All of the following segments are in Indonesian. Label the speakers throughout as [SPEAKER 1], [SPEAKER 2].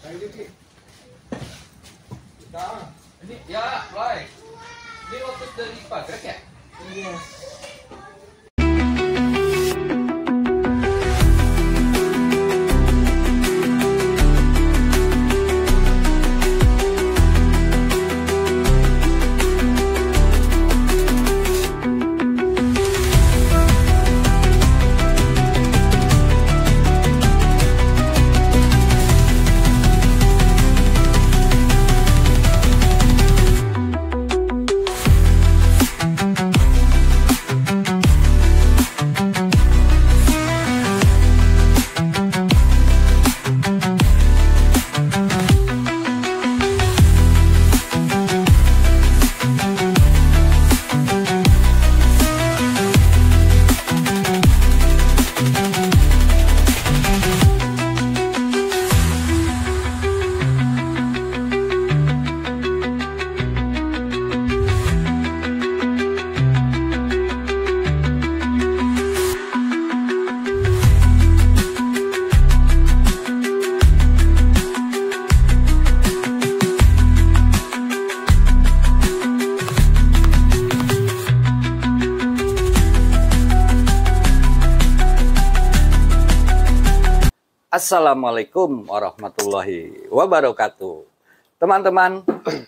[SPEAKER 1] Ini ya, baik. Ini lotus dari Pagrek ya?
[SPEAKER 2] Iya.
[SPEAKER 1] Assalamualaikum warahmatullahi wabarakatuh. Teman-teman,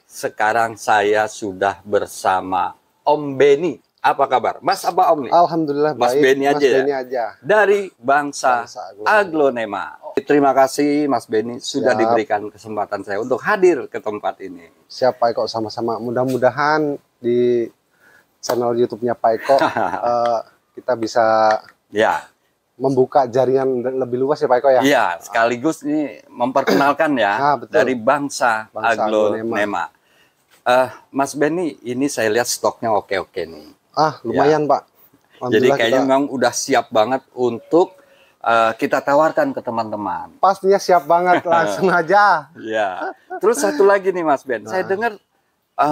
[SPEAKER 1] sekarang saya sudah bersama Om Beni. Apa kabar? Mas apa Om nih?
[SPEAKER 2] Alhamdulillah
[SPEAKER 1] Mas
[SPEAKER 2] baik.
[SPEAKER 1] Beni aja,
[SPEAKER 2] Mas Beni
[SPEAKER 1] ya?
[SPEAKER 2] aja.
[SPEAKER 1] Dari Bangsa Aglonema. Terima kasih Mas Beni sudah
[SPEAKER 2] Siap.
[SPEAKER 1] diberikan kesempatan saya untuk hadir ke tempat ini.
[SPEAKER 2] Siapa kok sama-sama. Mudah-mudahan di channel YouTube-nya Pak Eko kita bisa
[SPEAKER 1] Ya,
[SPEAKER 2] membuka jaringan lebih luas ya Pak Eko ya.
[SPEAKER 1] iya, sekaligus ini memperkenalkan ya
[SPEAKER 2] Betul.
[SPEAKER 1] dari Bangsa
[SPEAKER 2] Aglonema.
[SPEAKER 1] Aglonema. Mas Beni, ini saya lihat stoknya oke-oke nih.
[SPEAKER 2] Lumayan Pak.
[SPEAKER 1] Jadi
[SPEAKER 2] Alhamdulillah
[SPEAKER 1] kayaknya
[SPEAKER 2] kita
[SPEAKER 1] memang udah siap banget untuk kita tawarkan ke teman-teman.
[SPEAKER 2] pastinya siap banget langsung aja.
[SPEAKER 1] Ya. Terus satu lagi nih Mas Ben, saya dengar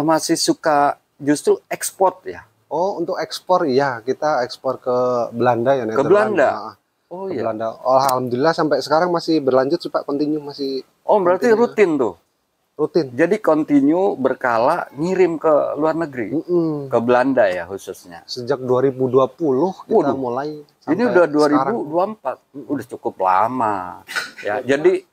[SPEAKER 1] masih suka justru ekspor ya.
[SPEAKER 2] Oh, untuk ekspor iya, kita ekspor ke Belanda ya.
[SPEAKER 1] Ke
[SPEAKER 2] Nederland.
[SPEAKER 1] Belanda?
[SPEAKER 2] Ke
[SPEAKER 1] Oh iya.
[SPEAKER 2] Belanda. Oh, alhamdulillah sampai sekarang masih berlanjut sih Pak, continue masih
[SPEAKER 1] Oh berarti rutin tuh.
[SPEAKER 2] rutin.
[SPEAKER 1] Jadi continue berkala ngirim ke luar negeri, ke Belanda ya khususnya.
[SPEAKER 2] Sejak 2020 kita
[SPEAKER 1] Waduh.
[SPEAKER 2] mulai.
[SPEAKER 1] Ini
[SPEAKER 2] sampai
[SPEAKER 1] udah
[SPEAKER 2] sekarang.
[SPEAKER 1] 2024, udah cukup lama. Ya, jadi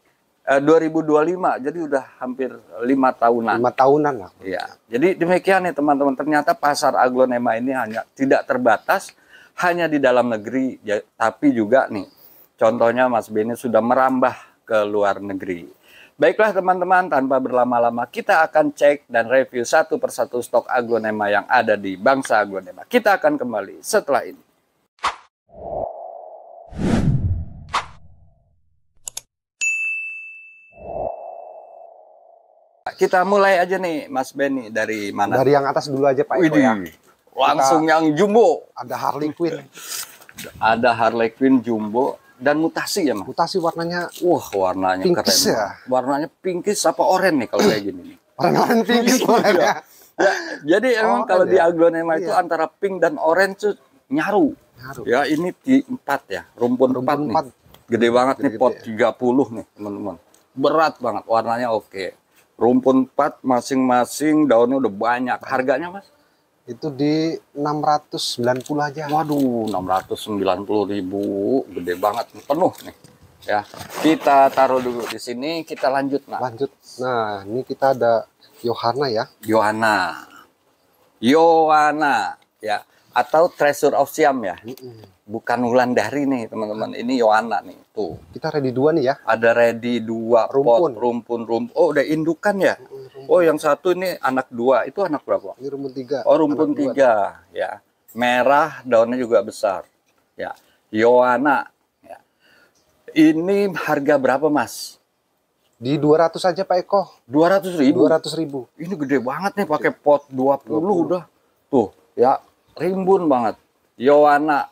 [SPEAKER 1] 2025, jadi udah hampir 5 tahunan.
[SPEAKER 2] 5 tahunan lah.
[SPEAKER 1] Ya, jadi demikian nih teman-teman. Ternyata pasar Aglonema ini hanya tidak terbatas hanya di dalam negeri, ya, tapi juga nih, contohnya Mas Beni sudah merambah ke luar negeri. Baiklah teman-teman, tanpa berlama-lama kita akan cek dan review satu persatu stok Aglonema yang ada di Bangsa Aglonema. Kita akan kembali setelah ini. Kita mulai aja nih Mas Beni, dari mana?
[SPEAKER 2] Dari yang atas dulu aja Pak Eko ya.
[SPEAKER 1] Widih, langsung yang jumbo.
[SPEAKER 2] Ada Harley Quinn.
[SPEAKER 1] Ada Harley Quinn jumbo dan mutasi ya Mas.
[SPEAKER 2] Mutasi warnanya
[SPEAKER 1] Wah, warnanya
[SPEAKER 2] Pinkish
[SPEAKER 1] keren.
[SPEAKER 2] ya?
[SPEAKER 1] Warnanya pinkish apa oranye nih kalau kayak gini nih.
[SPEAKER 2] warna pinkish warnanya.
[SPEAKER 1] Ya, jadi emang kalau di Aglonema itu
[SPEAKER 2] Iya.
[SPEAKER 1] antara pink dan orange tuh nyaru.
[SPEAKER 2] Nyaru.
[SPEAKER 1] Ya, ini di 4 ya, rumpun 4 nih.
[SPEAKER 2] empat.
[SPEAKER 1] Gede banget nih,
[SPEAKER 2] Gede-gede
[SPEAKER 1] pot
[SPEAKER 2] ya.
[SPEAKER 1] 30 nih, teman-teman. Berat banget, warnanya oke. Rumpun 4 masing-masing daunnya udah banyak. Harganya, Mas?
[SPEAKER 2] Itu di 690 aja.
[SPEAKER 1] Waduh, 690.000, gede banget, penuh nih. Ya, kita taruh dulu di sini, kita lanjut, Nah.
[SPEAKER 2] Lanjut. Nah, ini kita ada Yohana ya.
[SPEAKER 1] Yohana, ya, atau Treasure of Siam ya. Bukan Wulandari nih, teman-teman. Ini Yohana nih, tuh.
[SPEAKER 2] Kita ready 2 nih ya.
[SPEAKER 1] Ada ready 2 pot, rumpun. Oh, udah indukan ya. Oh, yang satu ini anak 2, itu anak berapa?
[SPEAKER 2] Ini rumpun 3.
[SPEAKER 1] Oh, rumpun 3 ya. Merah, daunnya juga besar. Ya, Yohana. Ya. Ini harga berapa, Mas?
[SPEAKER 2] Di 200 aja Pak Eko.
[SPEAKER 1] 200.000.
[SPEAKER 2] 200.000.
[SPEAKER 1] Ini gede banget nih, pakai pot 20 udah. Tuh, ya, rimbun banget. Yohana,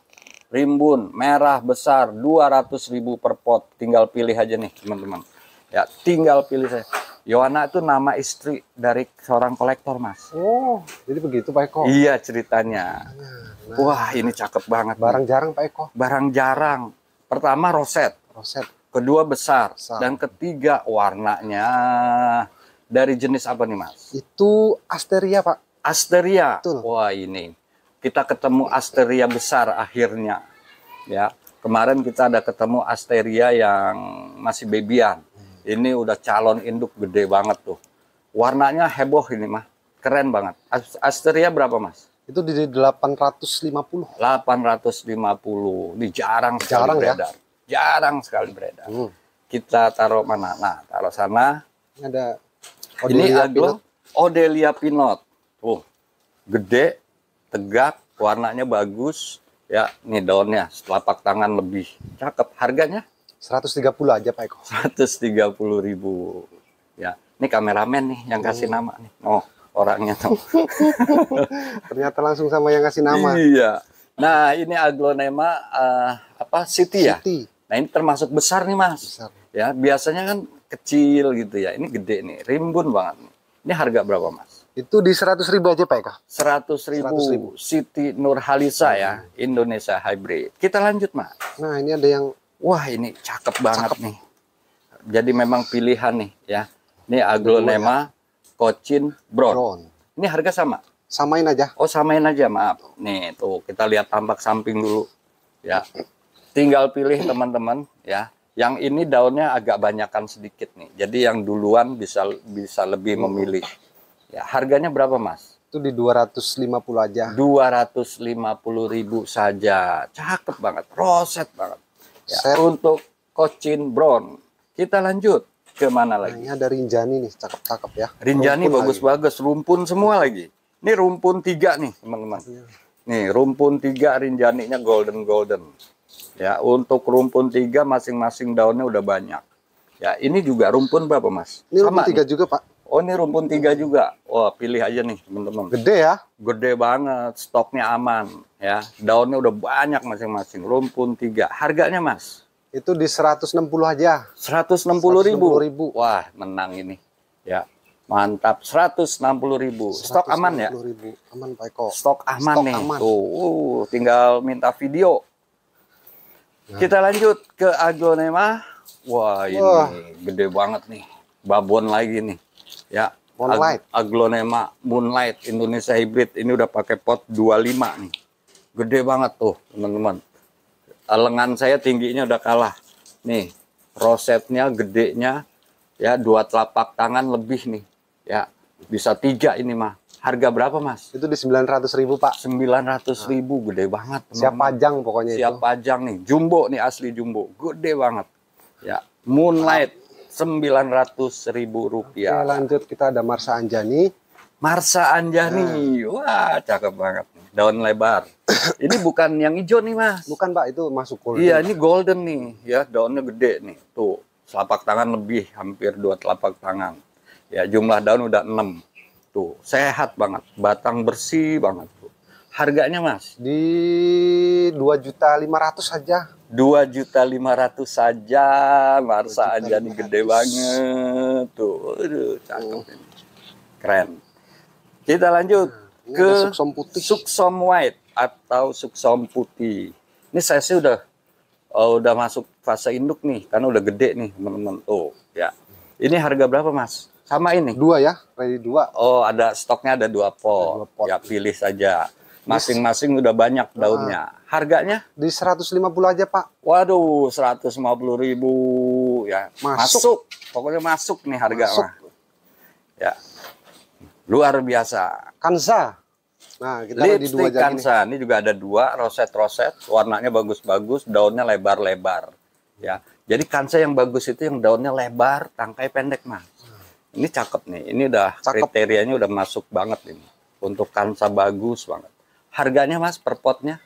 [SPEAKER 1] rimbun, merah, besar, 200.000 per pot. Tinggal pilih aja nih, teman-teman. Ya, tinggal pilih saya. Yohana itu nama istri dari seorang kolektor, Mas.
[SPEAKER 2] Oh, jadi begitu Pak Eko.
[SPEAKER 1] Iya ceritanya.
[SPEAKER 2] Nah,
[SPEAKER 1] Wah, ini cakep banget.
[SPEAKER 2] barang
[SPEAKER 1] nih.
[SPEAKER 2] jarang Pak Eko.
[SPEAKER 1] Barang jarang. Pertama roset.
[SPEAKER 2] Roset.
[SPEAKER 1] Kedua besar.
[SPEAKER 2] Besar.
[SPEAKER 1] Dan ketiga warnanya dari jenis apa nih Mas?
[SPEAKER 2] Itu Asteria, Pak.
[SPEAKER 1] Asteria.
[SPEAKER 2] Betul.
[SPEAKER 1] Wah ini kita ketemu Asteria besar akhirnya. Ya kemarin kita ada ketemu Asteria yang masih babyan. Ini udah calon induk gede banget tuh. Warnanya heboh ini mah, keren banget. Asteria berapa Mas?
[SPEAKER 2] Itu di 850.
[SPEAKER 1] 850. Ini jarang sekali
[SPEAKER 2] Jarang ya?
[SPEAKER 1] beredar. Jarang sekali beredar. Kita taruh mana? Nah, taruh sana.
[SPEAKER 2] Ini ada
[SPEAKER 1] Ini
[SPEAKER 2] Odelia
[SPEAKER 1] aglo
[SPEAKER 2] Pinot.
[SPEAKER 1] Odelia Pinot. Tuh, gede, tegak, warnanya bagus. Ya, nih daunnya telapak tangan lebih cakep. Harganya
[SPEAKER 2] 130 aja, Pak Eko.
[SPEAKER 1] 130.000. Ya, ini kameramen nih yang kasih nama nih. Oh, orangnya tuh.
[SPEAKER 2] Ternyata langsung sama yang ngasih nama.
[SPEAKER 1] Iya. Nah, ini aglonema City ya.
[SPEAKER 2] City.
[SPEAKER 1] Nah, ini termasuk besar nih, Mas.
[SPEAKER 2] Besar.
[SPEAKER 1] Ya, biasanya kan kecil gitu ya. Ini gede nih, rimbun banget nih. Ini harga berapa, Mas?
[SPEAKER 2] Itu di 100.000 aja, Pak Eko.
[SPEAKER 1] 100.000. Siti Nurhalisa ya, Indonesia Hybrid. Kita lanjut, Mas.
[SPEAKER 2] Nah, ini ada yang
[SPEAKER 1] Wah, ini cakep banget nih. Jadi memang pilihan nih ya. Ini aglonema Cochin Brown.
[SPEAKER 2] brown.
[SPEAKER 1] Ini harga sama?
[SPEAKER 2] Samain aja.
[SPEAKER 1] Oh, samain aja, maaf. Nih, tuh kita lihat tampak samping dulu. Ya. Tinggal pilih teman-teman ya. Yang ini daunnya agak banyakan sedikit nih. Jadi yang duluan bisa lebih memilih. Ya, harganya berapa, Mas?
[SPEAKER 2] Itu di 250 aja.
[SPEAKER 1] 250.000 saja. Cakep banget, roset banget. Ya,
[SPEAKER 2] Set.
[SPEAKER 1] untuk Cochin Brown. Kita lanjut ke mana
[SPEAKER 2] Nah,
[SPEAKER 1] lagi?
[SPEAKER 2] ini ada Rinjani nih, cakep-cakep ya.
[SPEAKER 1] Rinjani
[SPEAKER 2] Rumpun
[SPEAKER 1] bagus-bagus, rumpun semua lagi. Ini rumpun 3 nih, teman-teman. Nih, rumpun 3 Rinjaninya golden. Ya, untuk rumpun 3 masing-masing daunnya udah banyak. Ya, ini juga rumpun berapa, Mas?
[SPEAKER 2] lagi. Ini rumpun
[SPEAKER 1] nih.
[SPEAKER 2] 3 juga, Pak.
[SPEAKER 1] Oh, ini rumpun 3 juga. Wah, pilih aja nih, teman-teman.
[SPEAKER 2] Gede ya.
[SPEAKER 1] Gede banget, stoknya aman. Ya, daunnya udah banyak masing-masing. Rumpun 3. Harganya, Mas?
[SPEAKER 2] Itu di 160 aja.
[SPEAKER 1] 160.000.
[SPEAKER 2] 160.000.
[SPEAKER 1] Wah, menang ini. Ya, mantap. 160.000. Stok aman ya?
[SPEAKER 2] 160.000. Aman, Pak Eko.
[SPEAKER 1] Stok aman
[SPEAKER 2] Stok
[SPEAKER 1] nih.
[SPEAKER 2] aman.
[SPEAKER 1] Tuh, tinggal minta video. Kita lanjut ke aglonema. Wah, ini gede banget nih. Babon lagi nih. Ya,
[SPEAKER 2] Moonlight.
[SPEAKER 1] aglonema Moonlight Indonesia Hybrid. Ini udah pakai pot 25 nih. Gede banget tuh, teman-teman. Lengan saya tingginya udah kalah. Nih, rosetnya, gedenya, ya 2 telapak tangan lebih nih. Ya, bisa 3 ini mah. Harga berapa, Mas?
[SPEAKER 2] Itu di 900.000, Pak.
[SPEAKER 1] 900.000, gede banget.
[SPEAKER 2] Siap pajang pokoknya
[SPEAKER 1] Siap
[SPEAKER 2] itu.
[SPEAKER 1] pajang nih, jumbo nih, asli jumbo, gede banget. Ya, Moonlight 900.000
[SPEAKER 2] Oke,
[SPEAKER 1] rupiah.
[SPEAKER 2] lanjut kita ada Marsa Anjani.
[SPEAKER 1] Marsa Anjani, wah cakep banget. Daun lebar. Ini bukan yang hijau nih, Mas.
[SPEAKER 2] Bukan, Pak, itu masuk golden.
[SPEAKER 1] Iya, ini golden nih, ya daunnya gede nih. Tuh, telapak tangan lebih, hampir 2 telapak tangan. Ya, jumlah daun udah 6. Tuh, sehat banget, batang bersih banget tuh. Harganya, Mas?
[SPEAKER 2] Di 2.500.000 saja.
[SPEAKER 1] 2.500.000 saja. Marsa
[SPEAKER 2] 2.500.000.
[SPEAKER 1] Anjani gede banget tuh. Aduh, cakep ini. Keren. Kita lanjut
[SPEAKER 2] Ini
[SPEAKER 1] ke
[SPEAKER 2] ada Suksom putih.
[SPEAKER 1] Suksom White atau Suksom putih. Ini saya sih udah masuk fase induk nih, karena udah gede nih, teman-teman. Tuh, ya. Ini harga berapa, Mas? Sama ini.
[SPEAKER 2] 2 ya, ready 2.
[SPEAKER 1] Oh, ada stoknya ada 2 pot.
[SPEAKER 2] Ada 2 pot.
[SPEAKER 1] Ya, pilih saja. Masing-masing udah banyak daunnya. Harganya?
[SPEAKER 2] Di 150 aja, Pak.
[SPEAKER 1] Waduh, 150.000 ya.
[SPEAKER 2] Masuk.
[SPEAKER 1] Pokoknya masuk nih harga
[SPEAKER 2] Masuk.
[SPEAKER 1] mah. Ya. Luar biasa.
[SPEAKER 2] Kansa. Nah, kita ada di 2
[SPEAKER 1] Lipstick
[SPEAKER 2] jadi nih.
[SPEAKER 1] Kansa. Ini juga ada 2 roset-roset, warnanya bagus-bagus, daunnya lebar-lebar. Ya. Jadi Kansa yang bagus itu yang daunnya lebar, tangkai pendek, Mas. Ini cakep nih. Ini udah
[SPEAKER 2] Cakep.
[SPEAKER 1] kriterianya udah masuk banget ini. Untuk Kansa bagus banget. Harganya, Mas, per potnya?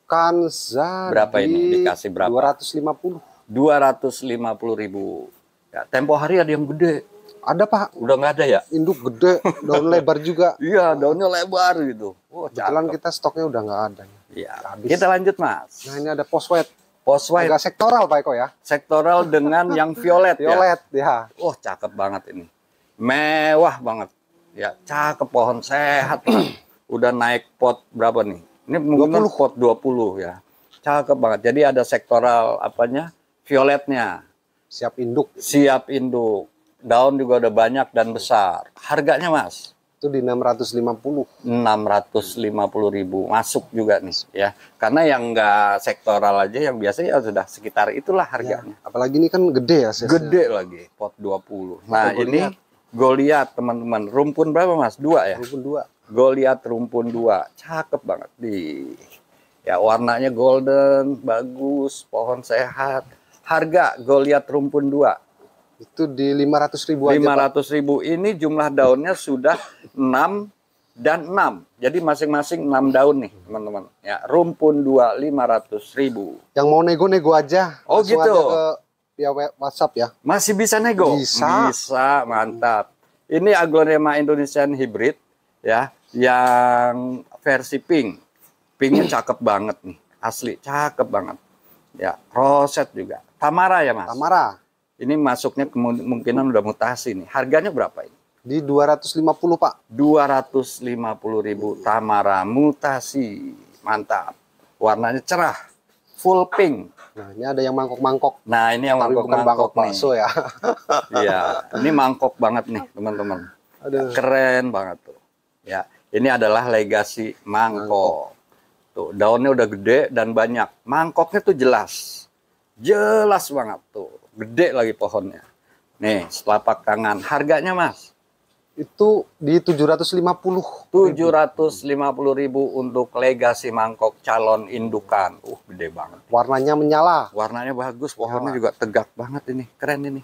[SPEAKER 2] Kansa
[SPEAKER 1] Berapa
[SPEAKER 2] di
[SPEAKER 1] ini? Dikasih berapa?
[SPEAKER 2] 250.
[SPEAKER 1] 250.000. Ya, tempo hari ada yang gede.
[SPEAKER 2] Ada, Pak.
[SPEAKER 1] Udah nggak ada ya?
[SPEAKER 2] Induk gede, daun lebar juga.
[SPEAKER 1] Iya, daunnya lebar gitu. Oh,
[SPEAKER 2] Kebetulan
[SPEAKER 1] cakep.
[SPEAKER 2] kita stoknya udah nggak ada.
[SPEAKER 1] Iya.
[SPEAKER 2] Habis.
[SPEAKER 1] Kita lanjut, Mas.
[SPEAKER 2] Nah, ini ada post white.
[SPEAKER 1] Post white
[SPEAKER 2] Agak sektoral, Pak Eko ya.
[SPEAKER 1] sektoral dengan yang violet, ya.
[SPEAKER 2] Violet ya.
[SPEAKER 1] Oh, cakep banget ini. Mewah banget. Ya, cakep, pohon sehat. Udah naik pot berapa nih? Ini mungkin
[SPEAKER 2] 20.
[SPEAKER 1] pot 20 ya. Cakep banget. Jadi ada sektoral apanya? Violetnya.
[SPEAKER 2] Siap induk.
[SPEAKER 1] Siap induk. Daun juga udah banyak dan besar. Harganya Mas?
[SPEAKER 2] Itu di 650.
[SPEAKER 1] 650.000 masuk juga nih ya. Karena yang enggak sektoral aja yang biasa ya sudah sekitar itulah harganya.
[SPEAKER 2] Ya, apalagi ini kan gede ya size-nya.
[SPEAKER 1] Gede lagi, pot 20. Nah, ini Goliath teman-teman. Rumpun berapa Mas? 2 ya?
[SPEAKER 2] Rumpun 2.
[SPEAKER 1] Goliath rumpun 2. Cakep banget di. Ya warnanya golden, bagus, pohon sehat. Harga Goliath rumpun 2
[SPEAKER 2] itu di 500.000 aja.
[SPEAKER 1] 500.000. Ini jumlah daunnya sudah 6 dan 6. Jadi masing-masing 6 daun nih, teman-teman. Ya, rumpun 2 500.000.
[SPEAKER 2] Yang mau nego-nego aja.
[SPEAKER 1] Oh
[SPEAKER 2] langsung
[SPEAKER 1] gitu.
[SPEAKER 2] aja ke via WhatsApp ya.
[SPEAKER 1] Masih bisa nego?
[SPEAKER 2] Bisa.
[SPEAKER 1] Bisa, mantap. Ini Aglonema Indonesian Hybrid ya, yang versi pink. Pinknya cakep banget nih, asli cakep banget. Ya, roset juga. Tamara ya Mas?
[SPEAKER 2] Tamara.
[SPEAKER 1] Ini masuknya kemungkinan udah mutasi nih. Harganya berapa ini?
[SPEAKER 2] Di 250 Pak.
[SPEAKER 1] 250.000 Tamara mutasi. Mantap. Warnanya cerah. Full pink.
[SPEAKER 2] Nah ini ada yang mangkok-mangkok.
[SPEAKER 1] Nah ini yang
[SPEAKER 2] Tapi bukan
[SPEAKER 1] mangkok-mangkok
[SPEAKER 2] mangkok
[SPEAKER 1] nih.
[SPEAKER 2] palsu ya.
[SPEAKER 1] Iya. Ini mangkok banget nih teman-teman.
[SPEAKER 2] Aduh.
[SPEAKER 1] Keren banget tuh. Ya. Ini adalah legasi mangkok. Tuh daunnya udah gede dan banyak. Mangkoknya tuh jelas. Jelas banget tuh. Gede lagi pohonnya. Nih, selapak tangan. Harganya, Mas?
[SPEAKER 2] Itu di 750.
[SPEAKER 1] 750.000 untuk legasi mangkok calon indukan. Gede banget.
[SPEAKER 2] Warnanya menyala.
[SPEAKER 1] Warnanya bagus, pohonnya juga tegak banget ini. Keren ini.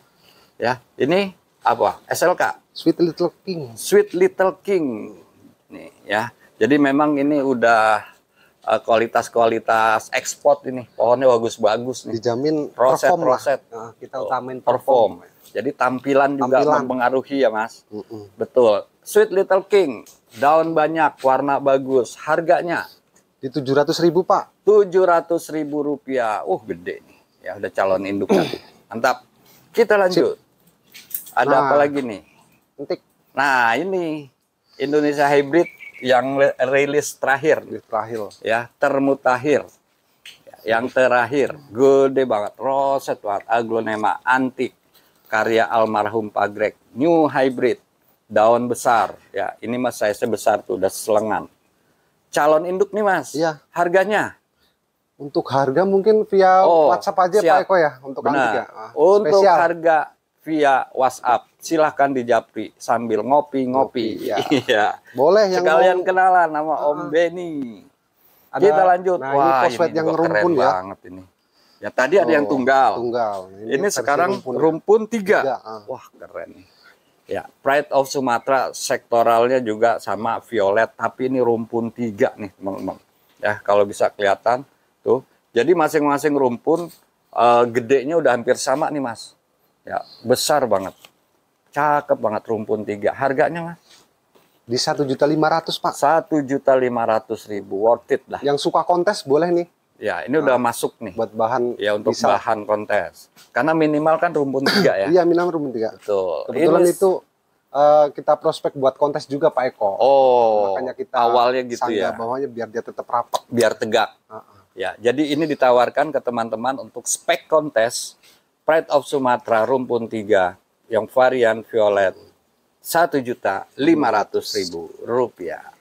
[SPEAKER 1] Ya, ini apa? SLK.
[SPEAKER 2] Sweet Little King.
[SPEAKER 1] Sweet Little King. Nih, ya. Jadi memang ini udah kualitas-kualitas ekspor ini. Pohonnya bagus-bagus nih.
[SPEAKER 2] Dijamin
[SPEAKER 1] Roset,
[SPEAKER 2] perform
[SPEAKER 1] roset.
[SPEAKER 2] lah. Nah, kita utamain
[SPEAKER 1] Perform. Jadi tampilan juga mempengaruhi ya Mas. Betul. Sweet Little King. Daun banyak, warna bagus. Harganya?
[SPEAKER 2] Di 700.000 Pak.
[SPEAKER 1] 700.000 rupiah. Gede nih. Ya udah calon induk nanti. Mantap. Kita lanjut. Ada apa lagi nih?
[SPEAKER 2] Entik.
[SPEAKER 1] Nah ini Indonesia Hybrid yang rilis terakhir. Ya, termutakhir. Yang terakhir, gede banget, roset banget, Aglonema antik, karya almarhum Pak Greg, new hybrid, daun besar. Ya, ini Mas size besar tuh, udah selengan. Calon induk nih Mas.
[SPEAKER 2] Iya.
[SPEAKER 1] Harganya?
[SPEAKER 2] Untuk harga mungkin via WhatsApp aja
[SPEAKER 1] siap.
[SPEAKER 2] Pak Eko ya, untuk antik ya.
[SPEAKER 1] Untuk
[SPEAKER 2] spesial.
[SPEAKER 1] harga via WhatsApp, silahkan dijapri sambil ngopi-ngopi.
[SPEAKER 2] Iya. Boleh yang
[SPEAKER 1] sekalian kenalan nama Om Benny. Kita lanjut.
[SPEAKER 2] Nah,
[SPEAKER 1] wah,
[SPEAKER 2] ini fosfat yang
[SPEAKER 1] juga
[SPEAKER 2] rumpun
[SPEAKER 1] keren
[SPEAKER 2] ya.
[SPEAKER 1] banget ini. Ya tadi ada yang tunggal. Ini sekarang rumpun 3. Wah, keren nih. Ya, Pride of Sumatra sektoralnya juga sama violet, tapi ini rumpun 3 nih, teman-teman. Ya, kalau bisa kelihatan tuh. Jadi masing-masing rumpun gedenya udah hampir sama nih, Mas. Ya, besar banget. Cakep banget rumpun 3. Harganya, Mas?
[SPEAKER 2] Di 1.500.000 Pak.
[SPEAKER 1] 1.500.000, worth it lah.
[SPEAKER 2] Yang suka kontes boleh nih.
[SPEAKER 1] Ya, ini udah masuk nih.
[SPEAKER 2] Buat bahan.
[SPEAKER 1] Ya, untuk bahan kontes. Karena minimal kan rumpun 3 ya.
[SPEAKER 2] Iya, minimal rumpun 3.
[SPEAKER 1] Betul.
[SPEAKER 2] Kebetulan itu kita prospek buat kontes juga Pak Eko. Makanya kita
[SPEAKER 1] awalnya gitu ya.
[SPEAKER 2] bawahnya biar dia tetap rapat.
[SPEAKER 1] Biar tegak. Ya, jadi ini ditawarkan ke teman-teman untuk spek kontes Pride of Sumatra rumpun 3 yang varian violet. 1.500.000 rupiah.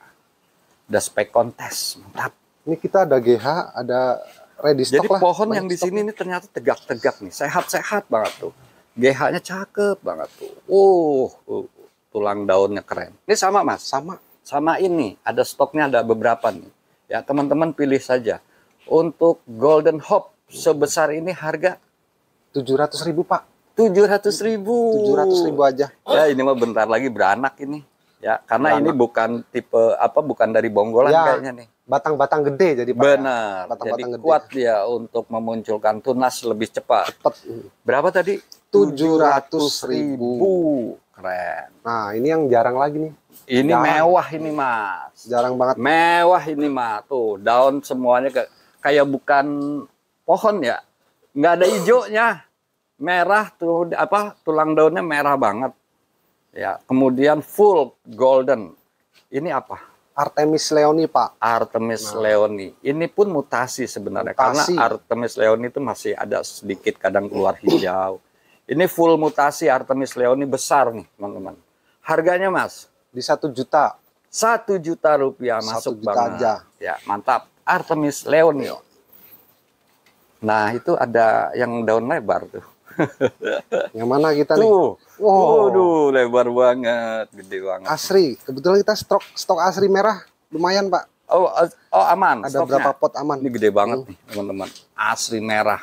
[SPEAKER 1] Udah spek kontes, mantap.
[SPEAKER 2] Ini kita ada GH, ada ready stock.
[SPEAKER 1] Jadi
[SPEAKER 2] lah.
[SPEAKER 1] pohon yang di sini ini ternyata tegak-tegak nih, sehat-sehat banget tuh. GH-nya cakep banget tuh. Tulang daunnya keren. Ini sama Mas? Sama ini, ada stoknya ada beberapa nih. Ya teman-teman pilih saja. Untuk Golden Hope sebesar ini harga
[SPEAKER 2] 700.000 Pak.
[SPEAKER 1] 700.000.
[SPEAKER 2] 700.000 aja.
[SPEAKER 1] Ya ini mah bentar lagi beranak ini. Ya karena ini bukan tipe bukan dari Bonggolan
[SPEAKER 2] ya,
[SPEAKER 1] kayaknya nih.
[SPEAKER 2] Batang-batang gede jadi Pak.
[SPEAKER 1] Benar.
[SPEAKER 2] Batang-batang
[SPEAKER 1] jadi
[SPEAKER 2] gede.
[SPEAKER 1] kuat dia untuk memunculkan tunas lebih cepat. Berapa tadi?
[SPEAKER 2] 700.000.
[SPEAKER 1] Keren.
[SPEAKER 2] Nah ini yang jarang lagi nih.
[SPEAKER 1] Ini mewah ini Mas.
[SPEAKER 2] Jarang banget.
[SPEAKER 1] Mewah ini mah tuh daun semuanya kayak bukan pohon ya. Nggak ada hijaunya. Merah tuh tulang daunnya merah banget. Ya, kemudian full golden. Ini apa?
[SPEAKER 2] Artemis leoni, Pak.
[SPEAKER 1] Artemis leoni. Ini pun mutasi sebenarnya karena Artemis leoni itu masih ada sedikit kadang keluar hijau. Ini full mutasi Artemis leoni besar nih, teman-teman. Harganya, Mas?
[SPEAKER 2] Di 1 juta.
[SPEAKER 1] 1 juta rupiah
[SPEAKER 2] 1
[SPEAKER 1] masuk
[SPEAKER 2] juta
[SPEAKER 1] banget.
[SPEAKER 2] aja.
[SPEAKER 1] Ya, mantap. Artemis leoni. Nah, itu ada yang daun lebar tuh.
[SPEAKER 2] Yang mana kita nih?
[SPEAKER 1] Tuh.
[SPEAKER 2] Wow.
[SPEAKER 1] Waduh, lebar banget, gede banget.
[SPEAKER 2] Asri. Kebetulan kita stok asri merah lumayan, Pak.
[SPEAKER 1] Oh, aman.
[SPEAKER 2] Ada
[SPEAKER 1] stoknya.
[SPEAKER 2] berapa pot aman?
[SPEAKER 1] Ini gede banget nih, teman-teman. Asri merah.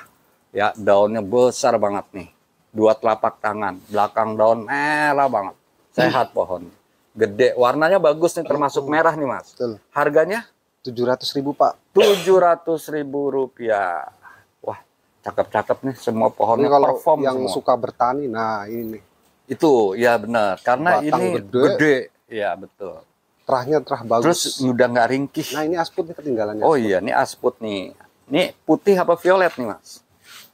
[SPEAKER 1] Ya, daunnya besar banget nih. 2 telapak tangan. Belakang daun merah banget. Sehat pohon. Gede. Warnanya bagus nih, termasuk merah nih, Mas.
[SPEAKER 2] Betul.
[SPEAKER 1] Harganya?
[SPEAKER 2] 700.000, Pak.
[SPEAKER 1] 700.000 rupiah. Wah, cakep-cakep nih. Semua pohonnya
[SPEAKER 2] Ini kalau
[SPEAKER 1] perform
[SPEAKER 2] yang
[SPEAKER 1] semua.
[SPEAKER 2] suka bertani, nah ini.
[SPEAKER 1] Itu, ya benar. Karena
[SPEAKER 2] Batang
[SPEAKER 1] ini
[SPEAKER 2] gede.
[SPEAKER 1] gede. Ya, betul.
[SPEAKER 2] Terahnya terah bagus.
[SPEAKER 1] Terus udah nggak ringkih.
[SPEAKER 2] Nah, ini asput nih ketinggalannya.
[SPEAKER 1] Oh iya, ini asput nih. Ini putih apa violet nih, Mas?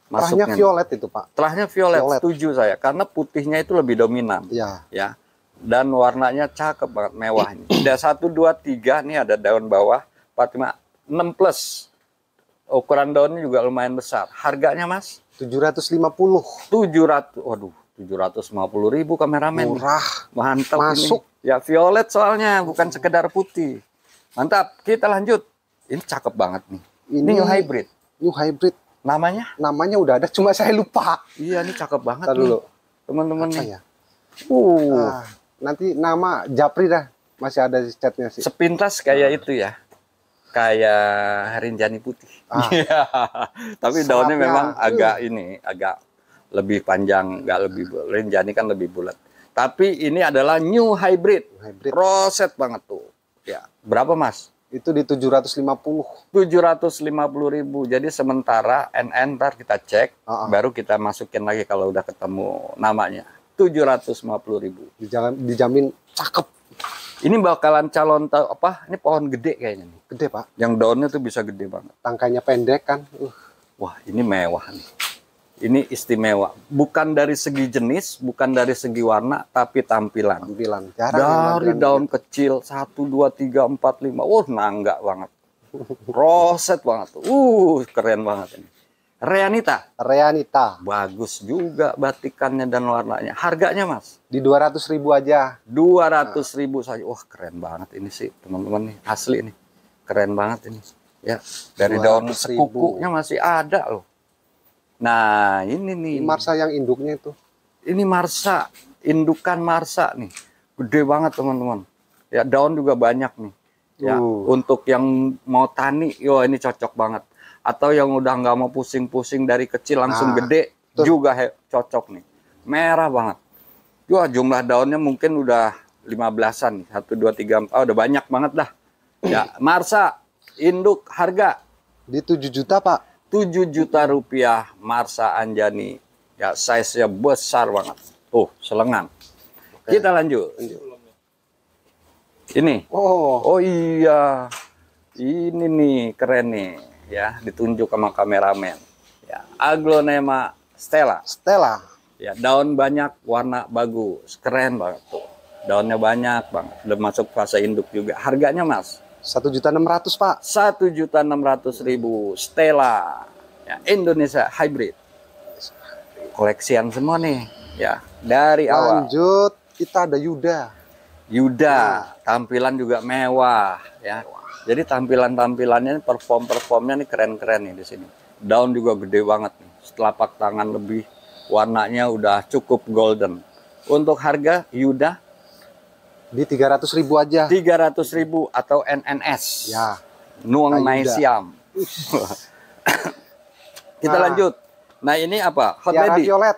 [SPEAKER 2] Terahnya
[SPEAKER 1] Masuknya.
[SPEAKER 2] violet itu, Pak.
[SPEAKER 1] Terahnya violet,
[SPEAKER 2] Violet.
[SPEAKER 1] setuju saya. Karena putihnya itu lebih dominan.
[SPEAKER 2] Ya.
[SPEAKER 1] Ya. Dan warnanya cakep banget, mewah ini. Ada 1, 2, 3, nih ada daun bawah. 4, 5, 6 plus. Ukuran daunnya juga lumayan besar. Harganya, Mas?
[SPEAKER 2] 750.
[SPEAKER 1] 700. Waduh, 750.000 kameramen.
[SPEAKER 2] Murah.
[SPEAKER 1] Mantap
[SPEAKER 2] Masuk.
[SPEAKER 1] ini. Ya, violet soalnya, bukan sekedar putih. Mantap, kita lanjut. Ini cakep banget nih. Ini
[SPEAKER 2] Ini
[SPEAKER 1] new hybrid.
[SPEAKER 2] New hybrid.
[SPEAKER 1] Namanya?
[SPEAKER 2] Namanya udah ada, cuma saya lupa.
[SPEAKER 1] Iya, ini cakep banget
[SPEAKER 2] Ntar
[SPEAKER 1] nih.
[SPEAKER 2] dulu.
[SPEAKER 1] Teman-teman
[SPEAKER 2] Apa
[SPEAKER 1] nih.
[SPEAKER 2] ya?
[SPEAKER 1] Uh,
[SPEAKER 2] Ah, nanti nama Japri dah. Masih ada di chatnya sih.
[SPEAKER 1] sepintas kayak itu ya. Kayak rinjani putih.
[SPEAKER 2] Ah.
[SPEAKER 1] Iya. Tapi daunnya
[SPEAKER 2] Sapnya,
[SPEAKER 1] memang agak lebih panjang, nggak lebih rinjani kan lebih bulat. Tapi ini adalah new hybrid.
[SPEAKER 2] Hybrid.
[SPEAKER 1] Roset banget tuh. Ya, berapa, Mas?
[SPEAKER 2] Itu di 750.
[SPEAKER 1] 750.000. Jadi sementara NN ntar kita cek,
[SPEAKER 2] Ah.
[SPEAKER 1] baru kita masukin lagi kalau udah ketemu namanya. 750.000.
[SPEAKER 2] Dijamin cakep.
[SPEAKER 1] Ini bakalan calon ini pohon gede kayaknya nih.
[SPEAKER 2] Gede, Pak.
[SPEAKER 1] Yang daunnya tuh bisa gede banget.
[SPEAKER 2] Tangkainya pendek kan.
[SPEAKER 1] Wah, ini mewah nih. Ini istimewa. Bukan dari segi jenis, bukan dari segi warna, tapi tampilan.
[SPEAKER 2] Tampilan. Jarang
[SPEAKER 1] Dari
[SPEAKER 2] yang
[SPEAKER 1] daun kecil 1, 2, 3, 4, 5. Nangga banget. Roset banget tuh. Keren banget ini. Reanita.
[SPEAKER 2] Reanita.
[SPEAKER 1] Bagus juga batikannya dan warnanya. Harganya, Mas?
[SPEAKER 2] Di 200.000 aja.
[SPEAKER 1] 200.000 saja. Wah, keren banget ini sih, teman-teman nih. Asli nih. Keren banget ini. Ya, dari daun
[SPEAKER 2] 200.000.
[SPEAKER 1] sekukunya masih ada loh. Nah, ini nih.
[SPEAKER 2] Ini Marsa yang induknya itu.
[SPEAKER 1] Ini Marsa, indukan Marsa nih. Gede banget, teman-teman. Ya, daun juga banyak nih. Ya, untuk yang mau tani, ini cocok banget. Atau yang udah nggak mau pusing-pusing dari kecil langsung gede, juga cocok nih. Merah banget. Wah, jumlah daunnya mungkin udah 15-an. 1, 2, 3, 4. Udah banyak banget dah. Ya, Marsa, induk, harga?
[SPEAKER 2] Di 7 juta, Pak.
[SPEAKER 1] 7 juta rupiah Marsa Anjani. Ya, size-nya besar banget. Tuh, selengan. Kita lanjut. Ini. Oh iya. Ini nih, keren nih. Ya, ditunjuk sama kameramen. Ya, Aglonema Stella.
[SPEAKER 2] Stella.
[SPEAKER 1] Ya, daun banyak, warna bagus. Keren banget tuh. Daunnya banyak banget. Udah masuk fase induk juga. Harganya, Mas?
[SPEAKER 2] 1.600.000, Pak.
[SPEAKER 1] 1.600.000 Stella. Ya, Indonesia hybrid. Koleksian semua nih, ya. Dari awal.
[SPEAKER 2] Lanjut, kita ada Yuda.
[SPEAKER 1] Yuda, tampilan juga mewah, ya. Jadi tampilannya performnya nih keren-keren nih di sini. Daun juga gede banget nih. Telapak tangan lebih, warnanya udah cukup golden. Untuk harga Yuda
[SPEAKER 2] Di 300.000 aja.
[SPEAKER 1] 300.000 atau NNS.
[SPEAKER 2] Ya.
[SPEAKER 1] Nuang
[SPEAKER 2] Yuda.
[SPEAKER 1] Naisiam. Kita
[SPEAKER 2] Nah.
[SPEAKER 1] lanjut. Nah, ini apa? Hot
[SPEAKER 2] Tiara
[SPEAKER 1] Lady.
[SPEAKER 2] violet.